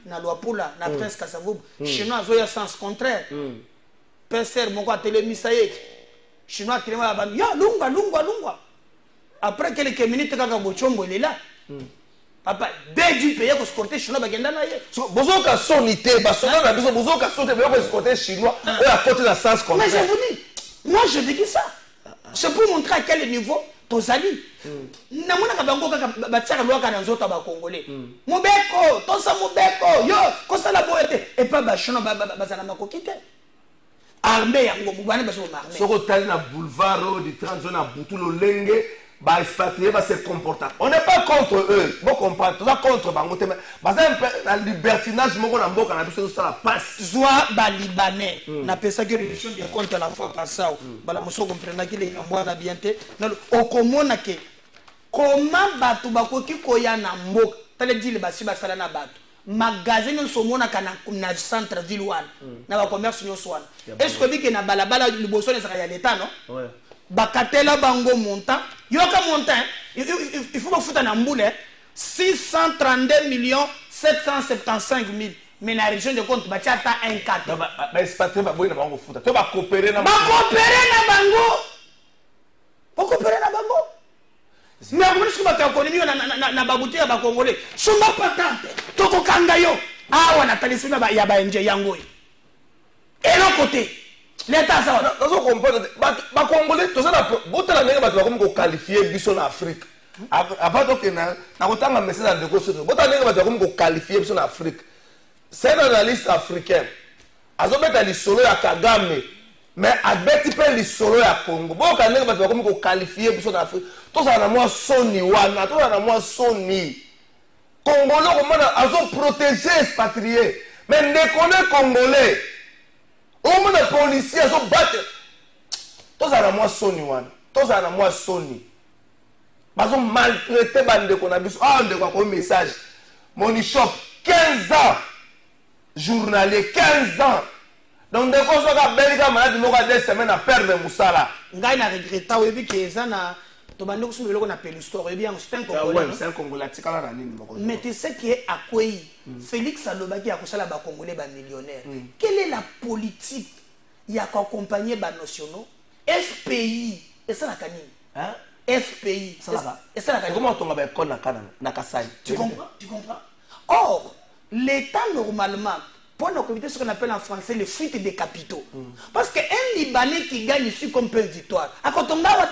na Luapula na Prince Kasavubu. Chinois zoya sens contraire. Penser moko a télémisaye. Chinois téléma ba ya lungwa. Après quelques minutes kaka bochombo il est là. Papa, dès du pays pour escorter chinois bagenda na ye. Bozo ka sonité, ba sona na biso bozo ka sonité pour escorter chinois et à côté de la sens contraire. Mais je vous dis, moi je dis ça. C'est pour montrer à quel niveau tozali. Na mona ka bango ka ba tsaka loka na nzota ba congolais. Mobeko, tosa mobeko, yo, ko sala boete et pas ba chinois ba zana makokite. Armée yango mubana ba so armée. Soko tali na boulevard du 30 zone à Butulo Lenge. Bah expatriés va se comporter. On n'est pas contre eux. Bon comprendre. Tout ça contre Bangote. Bah c'est un peu la libertinage. Mon on a besoin de ça la passe. Soit bah libanais. Na pesa que révision des comptes à la fois passé. Bah la mosso comprendre qu'il est en bois d'habienté. Au comment na que comment batu bako ki koya na mboka. Tale dit le basi basala na batu. Magasin nous sommes na centre ville one. Na ba commerce nous soit. Est-ce que dit que na balabala liboso ne sera ya l'état non? Ouais. Bakatela bango montant yoka montant il faut foutre na mboule 632 775 000 mais la région de compte ba tiata 1,4 ba expatrié ba boy na bango fouta to ba coopérer na bango mais comment est-ce que ba économie na babuti ya ba congolais sumba patente to ko kanga yo awa na talisina ba ya ba enje yango et l'autre côté l'État ça va. Nous comprenons. Bah Congolais, tout ça là, beaucoup de gens bah comme qu'on qualifier biso en Afrique. Avant donc na autant un message de gauche. Beaucoup de gens bah comme qu'on qualifier biso en Afrique. C'est un analyste africain. Azo mettre les solo à Kagame, mais à beti pe les solo à Congo. Beaucoup de gens bah comme qu'on qualifier biso en Afrique. Tout ça na moi soni wana, tout ça na moi soni. Congolais comment azo protéger expatriés. Mais ne connaît Congolais. Au moins les policiers sont battus. Tous à la moi Sony one. Tous à la moi Sony. Ils ont maltraité bande qu'on a vu. Ah, on a un message. Money shop 15 ans. Journalier 15 ans. Donc des fois ça Belgique malade nous a 2 semaines à perdre Moussala. Ngai na regretta oui que ça na to bande ko sumelo ko na pelle histoire bien c'est un Congolais. C'est un Congolais tikala na nini moko. Mais tu sais qui est à quoi Félix Alobaki a kosala ba Congolais ba millionnaire. Quelle est la politique il a accompagné ba nationaux FPI et ça la canine. Hein? FPI ça va. Et ça la canine. Comment on va école na Kasai? Tu comprends? Or, l'état normalement pour nous éviter ce qu'on appelle en français le fuite des capitaux. Parce qu'un Libanais qui gagne ici comme peu de victoire, à côté de là,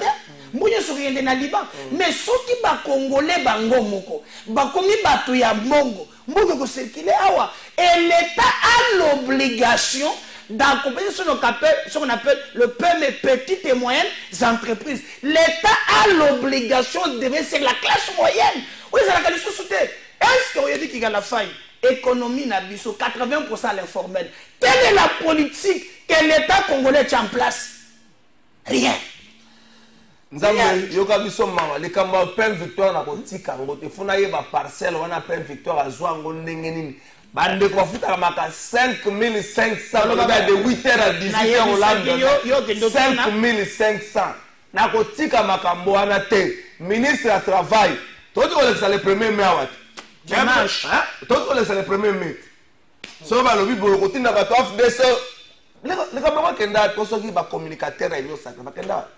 moi je suis rien dans Liban, mais ceux qui sont congolais, bango moko, bakomi batu ya mongo, mongo ko circuler awa, et l'État a l'obligation d'accompagner ce qu'on appelle le PME, petites et moyennes entreprises. l'État a l'obligation de verser la classe moyenne. Oui, c'est la qualité de soutien. Est-ce qu'on a dit qu'il y a la faille? Économie n'a 80% à l'informel. Quelle est la politique que l'État congolais tient en place? Rien. Nous avons les camarades plein victoire na botika ngote funa ye ba parcelle on a plein victoire à Zwango ndengenini bande ko futa maka 5500 de 8h à 18h au lendemain 5500 na kotika makambo wana te ministre du travail tout le premier mai awat dimanche tout le premier mai so ba lobi bo ko tinda ka tof de so le camarade kenda ko so ki ba communicateur réunion ça ba kenda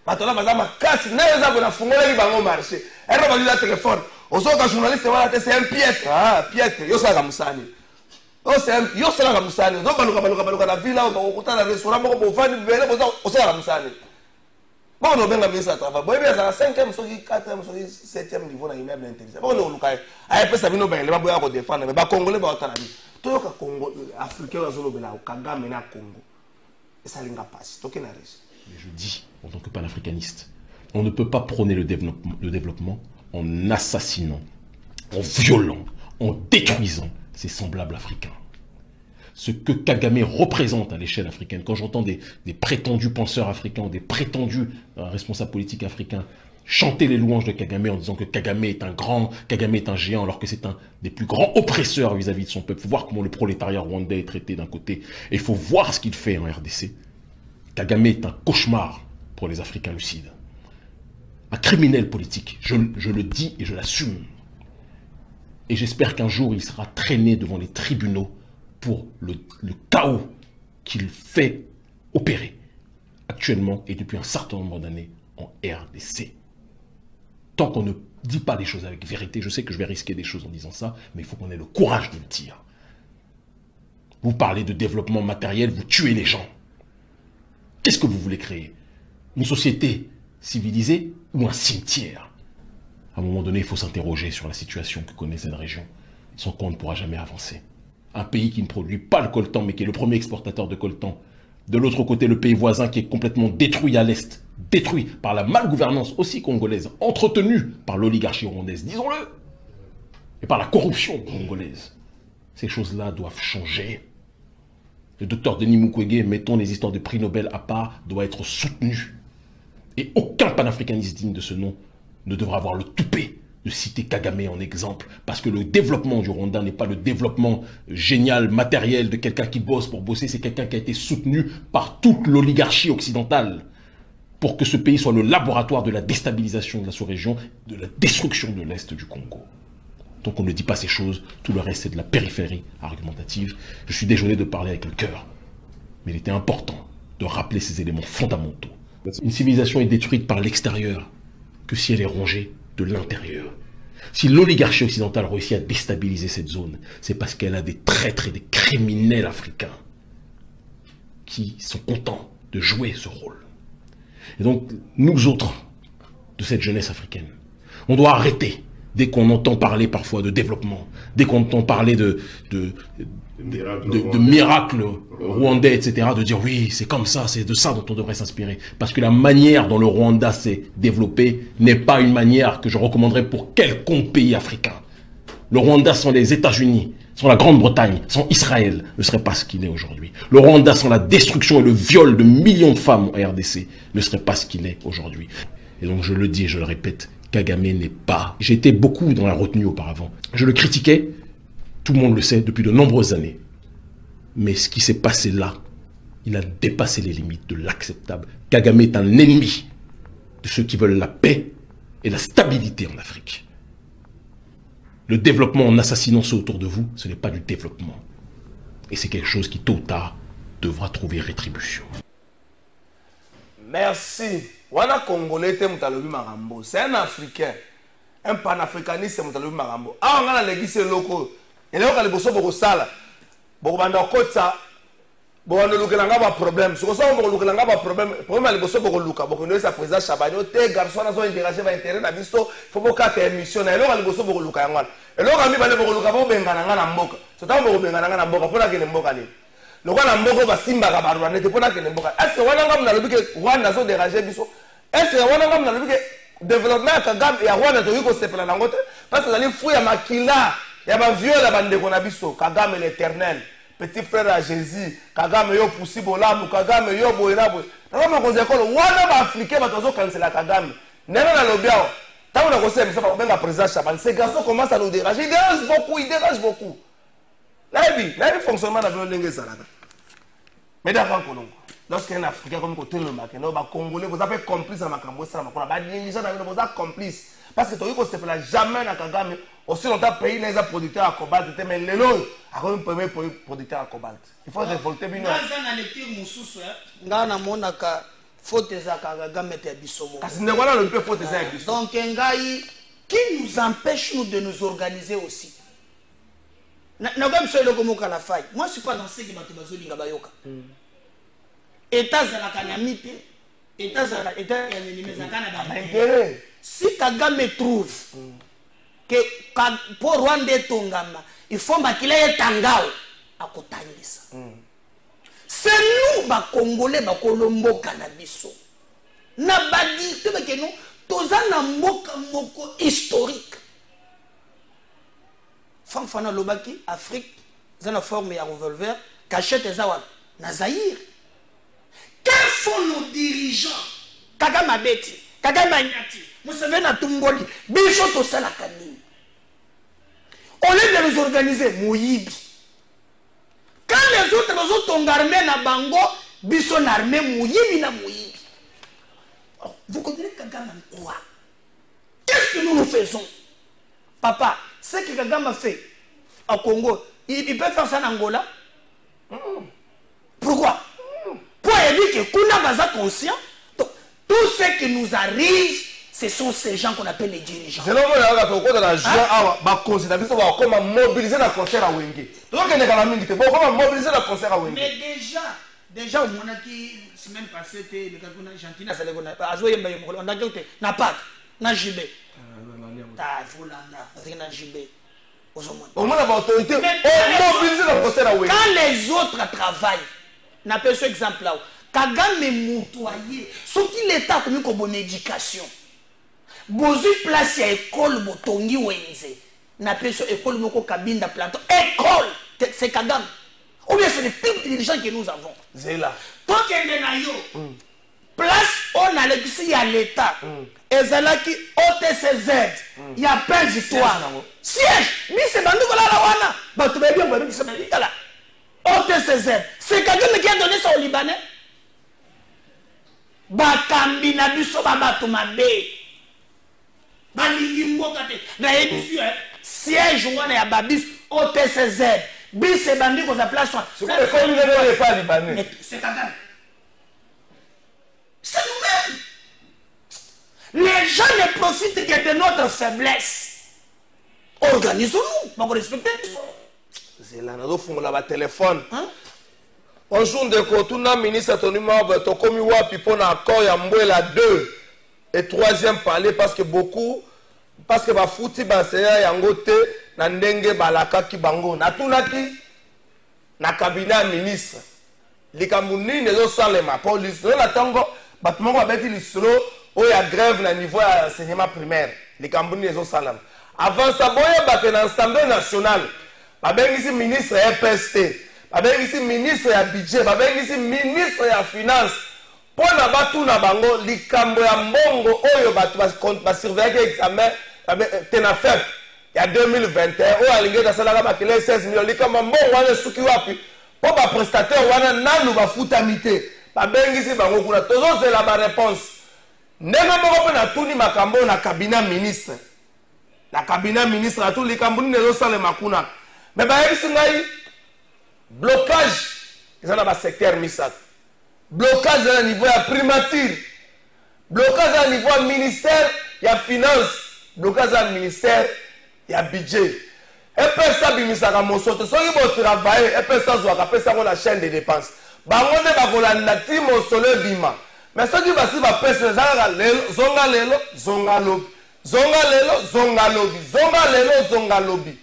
Maintenant, madame, casse, n'est pas fumée, il va au marché. Elle va lui téléphone. Aux autres journalistes, c'est un piètre. Ah, piètre, yo sala musani. Oh, c'est un yo sala musani. Donc, baluka la ville, on va au restaurant, on va vendre, on sala musani. Bon, on a bien mis ça travail. Bon, bien, ça 5e, 4e, 7e niveau dans l'immeuble intelligent. Bon, on a un peu ça, nous, ben, les baboyas vont défendre, mais les Congolais vont attendre. Tout le Congo, Africain, Kagame na Congo. Et ça n'a pas passé. Tout est Mais je dis, en tant que panafricaniste, on ne peut pas prôner le développement en assassinant, en violant, en détruisant ses semblables africains. Ce que Kagame représente à l'échelle africaine, quand j'entends des prétendus penseurs africains, des prétendus responsables politiques africains chanter les louanges de Kagame en disant que Kagame est un grand, Kagame est un géant, alors que c'est un des plus grands oppresseurs vis-à-vis de son peuple. Il faut voir comment le prolétariat rwandais est traité d'un côté, et il faut voir ce qu'il fait en RDC. Kagame est un cauchemar pour les Africains lucides. Un criminel politique, je le dis et je l'assume. Et j'espère qu'un jour il sera traîné devant les tribunaux pour le chaos qu'il fait opérer actuellement et depuis un certain nombre d'années en RDC. Tant qu'on ne dit pas les choses avec vérité, je sais que je vais risquer des choses en disant ça, mais il faut qu'on ait le courage de le dire. Vous parlez de développement matériel, vous tuez les gens. Qu'est-ce que vous voulez créer? Une société civilisée ou un cimetière? À un moment donné, il faut s'interroger sur la situation que connaît cette région, sans quoi on ne pourra jamais avancer. Un pays qui ne produit pas le coltan, mais qui est le premier exportateur de coltan. De l'autre côté, le pays voisin qui est complètement détruit à l'est, détruit par la malgouvernance aussi congolaise, entretenue par l'oligarchie rwandaise, disons-le, et par la corruption congolaise. Ces choses-là doivent changer. Le docteur Denis Mukwege, mettons les histoires de prix Nobel à part, doit être soutenu. Et aucun panafricaniste digne de ce nom ne devra avoir le toupet de citer Kagame en exemple. Parce que le développement du Rwanda n'est pas le développement génial, matériel de quelqu'un qui bosse pour bosser. C'est quelqu'un qui a été soutenu par toute l'oligarchie occidentale pour que ce pays soit le laboratoire de la déstabilisation de la sous-région, de la destruction de l'Est du Congo. Donc on ne dit pas ces choses, tout le reste c'est de la périphérie argumentative. Je suis désolé de parler avec le cœur, mais il était important de rappeler ces éléments fondamentaux. Une civilisation est détruite par l'extérieur que si elle est rongée de l'intérieur. Si l'oligarchie occidentale réussit à déstabiliser cette zone, c'est parce qu'elle a des traîtres et des criminels africains qui sont contents de jouer ce rôle. Et donc, nous autres, de cette jeunesse africaine, on doit arrêter. Dès qu'on entend parler parfois de développement, dès qu'on entend parler de miracles rwandais, etc., de dire oui, c'est comme ça, c'est de ça dont on devrait s'inspirer. Parce que la manière dont le Rwanda s'est développé n'est pas une manière que je recommanderais pour quelconque pays africain. Le Rwanda sans les États-Unis, sans la Grande-Bretagne, sans Israël, ne serait pas ce qu'il est aujourd'hui. Le Rwanda sans la destruction et le viol de millions de femmes en RDC ne serait pas ce qu'il est aujourd'hui. Et donc je le dis et je le répète, Kagame n'est pas... J'ai été beaucoup dans la retenue auparavant. Je le critiquais, tout le monde le sait, depuis de nombreuses années. Mais ce qui s'est passé là, il a dépassé les limites de l'acceptable. Kagame est un ennemi de ceux qui veulent la paix et la stabilité en Afrique. Le développement en assassinant ceux autour de vous, ce n'est pas du développement. Et c'est quelque chose qui, tôt ou tard, devra trouver rétribution. Merci. Wana Congolais te mutalobi marambo. C'est un Africain. Un panafricaniste mutalobi marambo. Ah, on a l'église loco. Et là, on a les bosso boko sala. Bon, ça. Bon, on a un problème. Si on a un problème, problème, il faut Luka. Bon, nous, ça président Chabani, tes garçons, ils ont interagi avec l'intérêt de la vie, il faut que tu aies émission. Et là, il faut Luka. Et là, on a mis Luka, on a mis Mboka. C'est un peu Mboka, pour la gueule Mboka. Le roi n'a pas Simba Gabarou, n'était pas là que Mboka. Est-ce que on a le but que Rwanda a dérangé Bisso? Est-ce que on a le but que développement Kagame et Rwanda a eu que c'est plein d'angote? Parce que les fouilles à Makila, il y a un vieux la bande qu'on a Bisso, Kagame l'éternel. Petit frère à Jésus, Kagame yo possible l'âme, Kagame yo boirabo. Dans ma cause école, wana ba africain ba tozo cancela Kagame. Nena na lobiao. Tant on a conseillé ça pour benga président Chaban. Ces garçons commencent à nous déranger, ils dérangent beaucoup. Là il fonctionnement dans le lingue salada. Mais d'accord Kolongo. Lorsqu'un africain comme côté le Makeno ba congolais vous avez complice à Makambo ça makona ba les gens vous avez complice parce que toi il se fait jamais na Kagame. Aussi longtemps pays les producteurs à cobalt mais les lots a un premier producteur à cobalt. Il faut révolter bien. Dans la lecture mususu nga na monaka faute za Kagame te bisomo. Parce que ne voilà le peu faute za bisomo. Donc ngai qui nous empêche nous de nous organiser aussi. Na comme ça le comme la faille. Moi je suis pas dans ce qui m'a bazoli nga bayoka. État za la kanamite, état za état ya nini za kana ba intérêt. Si Kagame trouve que pour Rwanda Tongama, il faut qu'il ait tangao à Kotangisa. C'est nous, les Congolais, les Colombo, Canabiso. Nabadi, que nous, tous un moko historique. Fanfana Lobaki, Afrique, dans la forme de revolver, cachette et Zawad, Nazaïr. Quels sont nos dirigeants? Kagame Beti, Kagame Nyati, Museveni Tumboli, Bicho Tosala Kanini. Au lieu de nous organiser, Mouyibi. Quand les autres ont armé na Bango, Bisson armé Mouyibi na Mouyibi. Vous comprenez Kagame en quoi? Qu'est-ce que nous faisons? Papa, ce que Kagame a fait au Congo, il peut faire ça en Angola? Pourquoi? Pour éviter que Kuna Baza conscient, tout ce qui nous arrive, ce sont ces gens qu'on appelle les dirigeants. C'est normal, comment mobiliser le concert à Wenge. Mobiliser le concert à Wenge. Mais déjà, on a qui, semaine passée, le Kaguna Argentine, on a dit que n'a pas, n'a gibé. Au moins, l'autorité, mobiliser le concert à Wenge. Quand les autres travaillent, n'a pas ce exemple-là. Kagame moutoyer, ce qui l'État comme une bonne éducation. Bozu place à école botongi wenze. N'a pas ce école moko kabinda plateau. École, c'est Kagame. Ou bien c'est les plus dirigeants que nous avons. C'est là. Tant qu'il y a place on a l'église à l'État. Et c'est là qui OTCZ. Il y a plein d'histoires. Siège. Mais c'est bandou là la wana. Bah tu vas bien voir c'est là. OTCZ. C'est Kagame qui a donné ça aux Libanais. Bakambi na biso babatu mabe. Balingi mboka te. Na yebisu siège wana ya babis OTCZ. Bis c'est bandi ko za place. C'est comme il n'est pas libanais. C'est Kagame. C'est nous-mêmes. Les gens ne profitent que de notre faiblesse. Organisons-nous. On respecte. C'est là, nous avons la téléphone. Bonjour, Ndeko, ministre Tony Mabe, Tokomi Wapi, pour l'accord, il y a Mbouela 2 et 3e parler parce que beaucoup, parce que ma fouti, c'est yangote, na ndenge balaka ki bango, na tunaki, na cabinet ministre, les Camerounais ne sont pas les ma police, nous l'attendons, bâtiment va mettre l'islo, où il y a grève na niveau enseignement primaire, les Camerounais ne sont pas là. Avant ça, bon, il y a l'Assemblée nationale, avec ici ministre RPST. Avec ici ministre ya budget, avec ici ministre ya finance. Pour na batu na bango likambo ya mbongo oyo batu ba surveiller examen tena fait. Il y a 2021 o alinge da sala ba kele 16 millions likambo mbongo wana suki wapi. Po ba prestataire wana nanu ba futamité. Ba bengisi bango kuna tozo c'est la réponse. Ndenge moko pe na tuni makambo na cabinet ministre. La cabinet ministre a tout likambo ni zo sala makuna. Mais ba yebisi ngai blocage, ils ont un secteur MISAC. Blocage à niveau de primature. Blocage à niveau ministère, il y a finance. Blocage à ministère, il y a budget. epesa bimisaka mosoto soki botravaille epesa zwaka pesa ko la chaîne de dépenses bango nde bakolanda ti mosolo ebima mais soki basi bapesa ezalaka lelo zonga lelo zonga lobi zonga lelo zonga lobi zonga lelo zonga lobi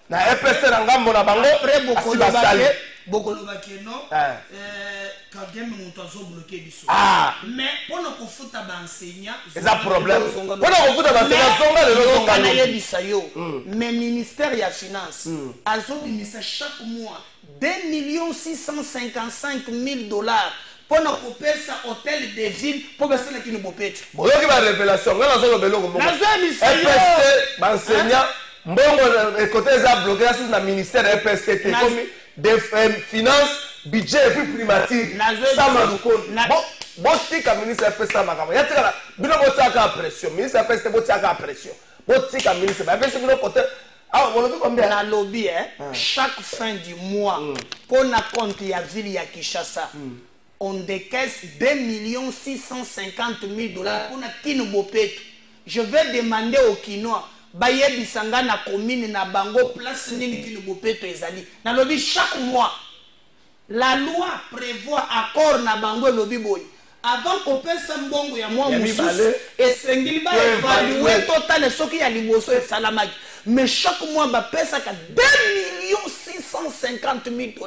na epesa na ngambo na bango asi basali bokolobaki non kagame moto azobloke biso mais mpona kofuta baenseignant eza problème mpona kofuta baenseignant zonga lelo zonga lobi nayebisa yo mais ministère ya finance azobimisa chaque mois 2,655,000 $. Pendant qu'on paie ça hôtel de ville pour baisser les kinobopet. Bon, il y a une révélation. On a besoin de l'eau. EPST, enseignant, mbongo côté ça bloqué là sur le ministère EPST comme des finances, budget et puis primature. Ça m'a beaucoup. Bon, si le ministre EPST ça m'a quand même. Il y a tika, bino botiaka pression. Ministre EPST botiaka pression. Botika ministre, mais EPST bino côté. Ah, on a vu combien? Dans le lobby, chaque fin du mois, pour la compte il y a ville ya Kinshasa. On décaisse 2,650,000 $. Pour la Kinobopet. Je vais demander au Kinois, Baye Bisanga na commune na Bango, place nini Kinobopet ezali. Na lobby chaque mois, la loi prévoit accord na Bango et lobby boy. Avant qu'on passe un bon ya moi moussous, et sengili ba évaluer total ce qui y a liboso et salamaki. Mais chaque mois, ba pesa ka 2,650,000 $.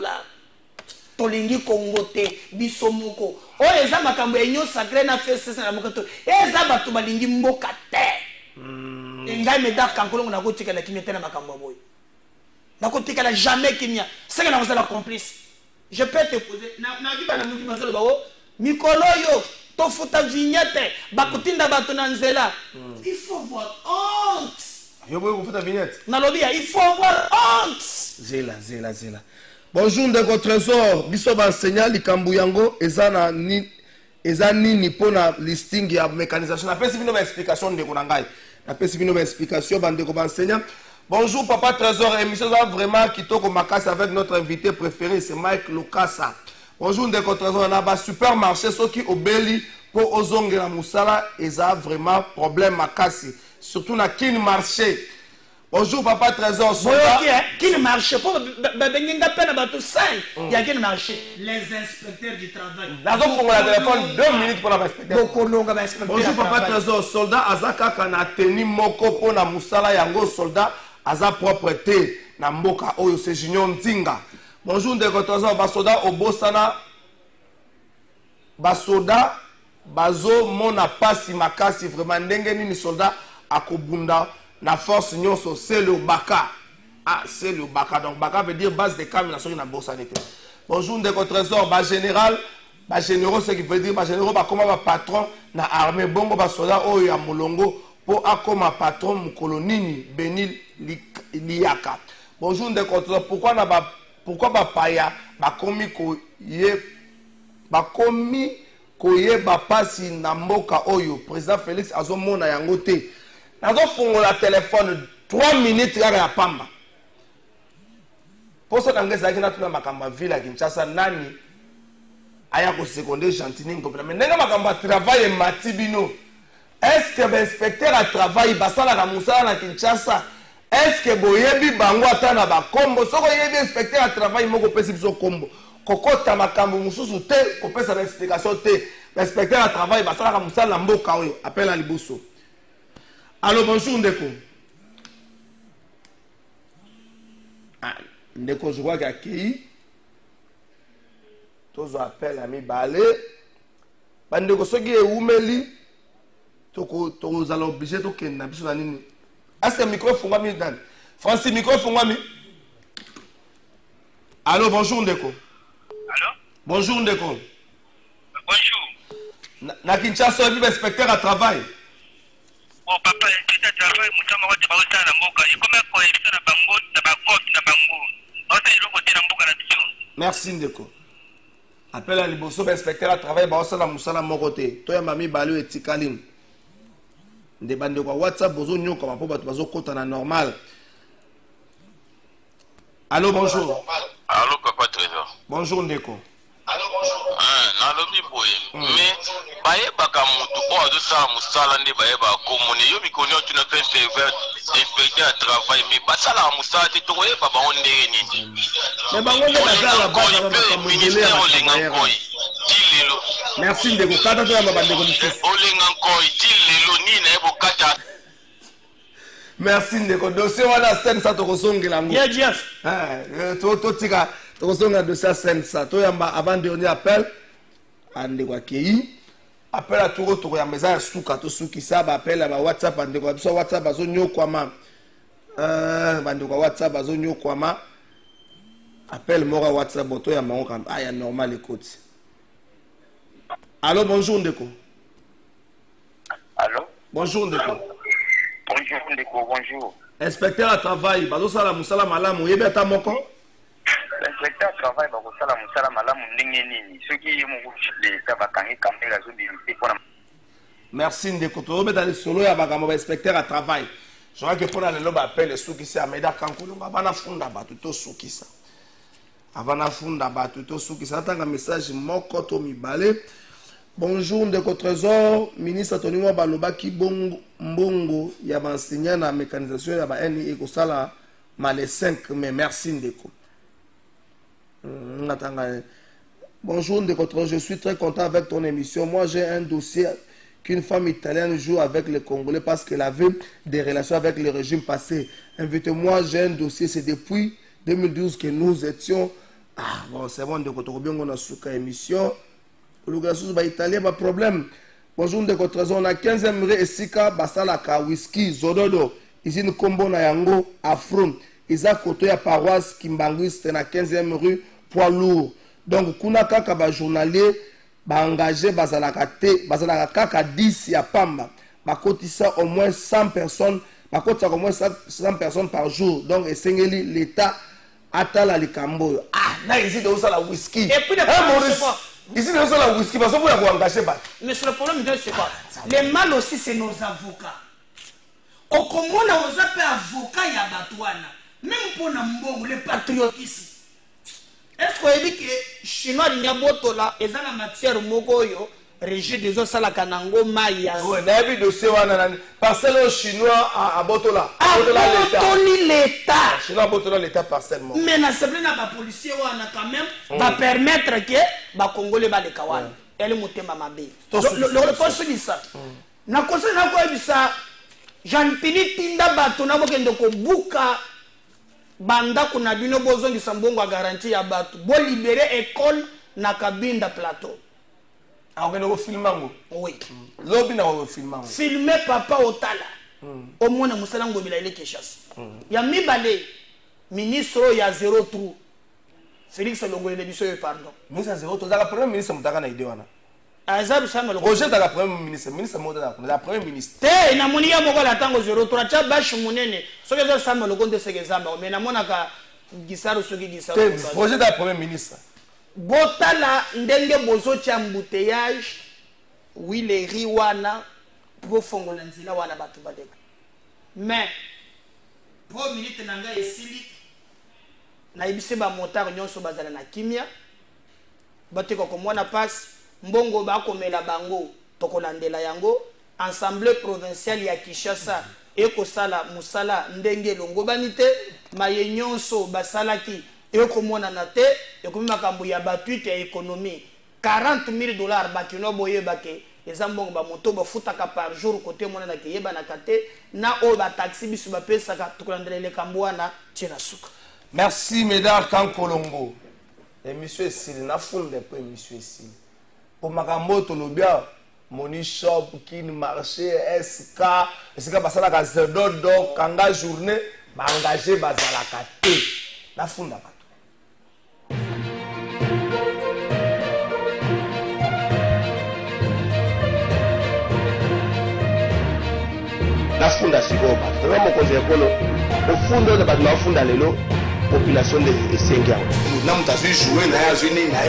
Tolingi Congo te bisomoko o eza makambo enyo sacré na fesse na mokato eza batu balingi mboka te ngai meda kankolongo na kotika na kimete na makambo boy na kotika na jamais kimia c'est que na vous la complice je peux te poser na biba na muki mazolo bawo mikolo yo to futa vignette bakutinda batu na nzela il faut voir honte yo boy ko futa vignette na lobia il faut voir honte zela. Bonjour ndeko trésor biso ba enseignant likambu yango eza nini pona listing ya mécanisation na pesi bino ba explication ndeko na ngai na pesi bino ba explication bandeko ba enseignant. Bonjour papa trésor émission ça vraiment kitoko makasi avec notre invité préféré c'est Mike Lokasa. Bonjour ndeko trésor na ba supermarché soki obeli po ozongela musala eza vraiment problème makasi surtout na kin marché. Bonjour papa trésor soldat qui ne marche pas benginga pena bato 5 il y a qui ne marche les inspecteurs du travail nazo kongola téléphone 2 minutes pour la inspecteur bokolonga ba inspecteur. Bonjour papa trésor soldat azaka kana teni moko pona musala yango soldat aza propreté na mboka oyo c'est Junior Nzinga. Bonjour ndeko trésor ba soldat obosana ba soldat bazo mona pasi makasi vraiment ndenge nini soldat akobunda la force nyonso c'est le baka. Ah, c'est le baka. Donc baka veut dire base de cam na soki na bourse sanité. Bonjour ndeko trésor ba général, ba généraux ce qui veut dire ba généraux ba comme ba patron na armée bongo ba soldat oyo ya molongo po akoma patron mukolo nini Benil Liaka. Bonjour ndeko trésor pourquoi ba paya ba komi koye ba pasi na mboka oyo président Félix azomona yango te. Nazo fongola téléphone 3 minutes kaka ya pamba. Pour ça ngeza kina tuna makamba ville à Kinshasa nani aya ko secondaire gentini ngopela mais nenga makamba travail matibino. Est-ce que l'inspecteur a travaillé basala na musala na Kinshasa? Est-ce que boyebi bango atana ba kombo soko yebi inspecteur a travaillé moko pesi biso kombo. Kokota makambo mususu te ko pesa explication te. L'inspecteur a travaillé basala na musala na mboka oyo appelle à liboso. Allô, bonjour Ndeko. Ah, Ndeko, je vois qu'il y a qui. Tous appellent à mi balé. Ndeko, ce qui est oumeli. Tous allons obliger de ken na biso na nini. Est-ce que micro fongwa mi dan? Francis, micro fongwa mi. Allô, bonjour Ndeko. Allô? Bonjour Ndeko. Bonjour. Na Kinshasa, il y a un inspecteur à travail. Oh papa, c'est un travail, mutama wote bauta na mboka. Ikoma ko ebisa na bango na bakoti na bango. Ota iloko te na mboka na biso. Merci Ndeko. Appelle à liboso inspecteur à travail ba osala musala moko te. To ya mami balu etikalim. Nde bande kwa WhatsApp bozo nyoka mapo bato bazo kota na normal. Allô bonjour. Allô papa trésor. Bonjour Ndeko. Allô bonjour. Ah, na nalobi boye mais bayebaka mutu oyo azosala mosala nde bayebaka komone yo mikoni oyo tuna mpe inspecteur ya travail mais basalaka mosala te tokoyeba bango ndenge nini mais bango nde basalaka mpe ministère olenga nkoi ti lelo merci ndeko kata toyamba bandeko mosusu olenga nkoi ti lelo nini naye bokata merci ndeko dossier wana sensa tokosongela yango totika tokosongela dossier ya sensa toyamba avant dernier appel andeko akei appel à tout tokoyamba eza ya suka tosukisa baapel ya bawhatsapp bandeko ya biso ya whatsapp bazonyokwama bandeko ya whatsapp bazonyokwama appel moko ya whatsapp toyamba ngo kamba aya normal ekoti allo bonjour ndeko allo bonjour ndeko bonjour ndeko bonjour inspecteur à travail bazosala musala malamu oyebi ata moko inspecteur à travail bakosala musala malamu ndenge nini soki ye moko leta bakangi kamera azobimisi mpona merci ndeko tozobeta lisolo ya bakambo ba inspecteur à travail je crois que mpona lelo baapele esukisi ameda kankolongo ava nafunda bato tosukisa ava nafunda bato tosukisa natanga message moko to mibale. Bonjour ndeko Trésor, ministre Tony Mwa balobaki mbongo ya enseignant na mécanisation ya ba NI ekosala male 5 mais merci ndeko. Bonjour ndeko Trésor, je suis très content avec ton émission. Moi j'ai un dossier qu'une femme italienne joue avec les Congolais parce qu'elle avait des relations avec le régime passé. Invitez-moi, j'ai un dossier, c'est depuis 2012 que nous étions. Ah bon, c'est bon ndeko Tokobiongo na suka émission. Le italien, pas problème. Bonjour, ndeko Trésor. On a 15e rue Esika, Basalaka, Whisky, Zododo. Ici, nous combo na yango, Afron. Isa koto ya paroisse Kimbanguiste na 15e rue Poids Lourd. Donc, kuna kaka ba journalier, ba engagé, Basalaka te, Basalaka kaka 10 ya Pamba. Ba kotisa au moins 100 personnes, ba kotisa au moins 100 personnes par jour. Donc, esengeli l'État atala likambo. Ah, là, ici, de où ça la whisky. Et puis, ici, nous sommes la whisky, parce que vous avez engagé. Mais sur le problème, c'est quoi? Les mal aussi, c'est nos avocats. Au comment on a appelé avocat ya Batouana, même pour Nambo, le patriotisme. Est-ce qu'on dit que Chinois Niabotola, ils ont la matière Mogoyo, régime des os à la Kanango Maya. Oui, il y a un dossier parcelle chinois à Botola. Botoli l'État. Chinois à Botola l'État parcellement. Mais na c'est plein de policiers on a quand même va permettre que ba Congolais ba les Kawan. Elle mutema mabe. Le poste dit ça. Na conseil na ko bisa Jean Pini tinda bato na bokende ko buka banda kuna bino bozongi sambongo a garantie ya bato. Bo libérer école na Kabinda plateau. Ah, on a filmé. Oui. L'objet n'a filmé. Filmer papa Otala. Au moins, nous sommes en train de il y a Mibale, ministre, il y a 0 trou. Félix Longo, il est pardon. Ministre 0 trou, c'est la première ministre qui a été là. Roger, la première ministre, la première ministre. Il y a mon yamo la tango 0 3, tu as bâché mon nez. Ce que ça me le compte, c'est que ça m'a mais na monaka Gisaro Sogi Gisaro. Roger, la première ministre. Botala ndenge bozo tia embouteillage oui les riwana pour fongola nzila wana batu badeka mais pour minute nanga esili na ibise ba motard nyonso bazala na kimia bateko ko mwana passe mbongo ba komela bango tokolandela yango assemblée provinciale ya Kinshasa ekosala musala ndenge longo banite maye nyonso basalaki ekomona na te ekomi makambo ya batuite ya économie $40,000 bakino boye bake ezambongo ba moto bafutaka par jour côté mona na kiyeba na kate na o ba taxi bisu ba pesa ka tukulandele le kambwana tira suka. Merci Médard Kankolongo. Émission ici na funde po émission ici. Pour makambo to lobia Moni Shop kin marché SK basala ka zedodo kanga journée ba engagé bazala kate na funda. La funda sigoba tena mokonzi ekolo ofundo de batna funda lelo population de Sengia na mutazu jouer na ya jini na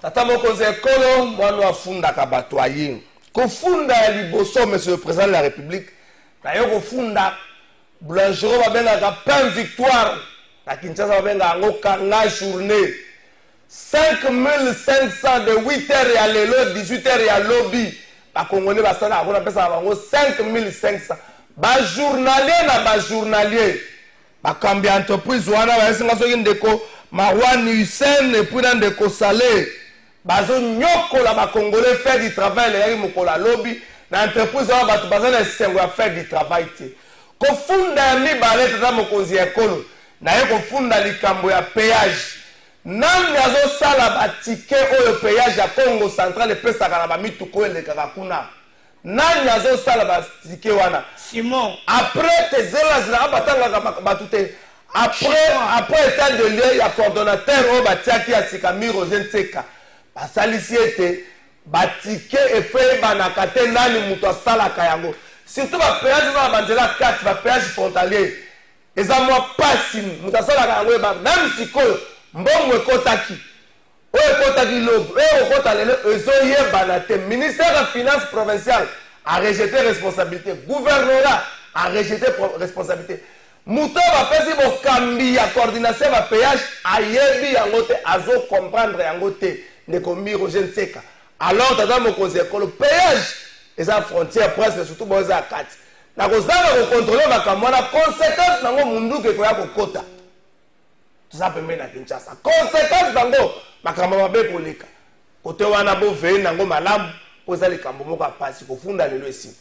tata mokonzi ekolo mwana afunda ka bato ayi ko funda ya liboso monsieur le président de la république na yo ko funda blanchero ba benga ka pain victoire na Kinshasa ba benga ngo kanga journée 5500 de 8h à l'élo 18h à lobby ba congolais ba sana akona pesa bango 5500 ba journalier na ba journalier ba kambi entreprise wana ba singa soki ndeko Marwan Hussein et puis ndeko Salé bazo nyokola ba congolais faire du travail les mokola lobby na entreprise wana ba bazo na sengo faire du travail te ko funda mi balete na mokonzi ya kolo na ye ko funda likambo ya péage nani azosala batike oyo péage ya Congo central epesaka na bamituko elekaka kuna nani azosala batike wana Simon après tezela zilaka batangaka batu te après état de lieu ya coordonnateur oyo batiaki ya sika Roger Ntseka basalisi ete batike efeyebanaka te nani moto asalaka yango surtout bapéage na banzela 4 bapéage frontalier eza mwa pasi moto asalaka yango ebaka nani sikoyo mbongo ekotaki oyo ekotaki lobo oyo okota lelo ezoyebana te ministère de finance provinciale a rejeté responsabilité gouvernorat a rejeté responsabilité moto bapesi bokambi ya coordination ya bapéage ayebi yango te azocomprendre yango te ndeko Roger Ntseka alors tata mokonzi ekolo péage eza frontière presque surtout bo eza kati na kozanga kocontrôler makambo wana conséquence nango munduku ekoya kokota ça peut mener à Kinshasa. Conséquence d'ango, makambo mabe koleka. Kote wana bo veye nango malamu, poza likambo moko apasi ko funda lelo esi.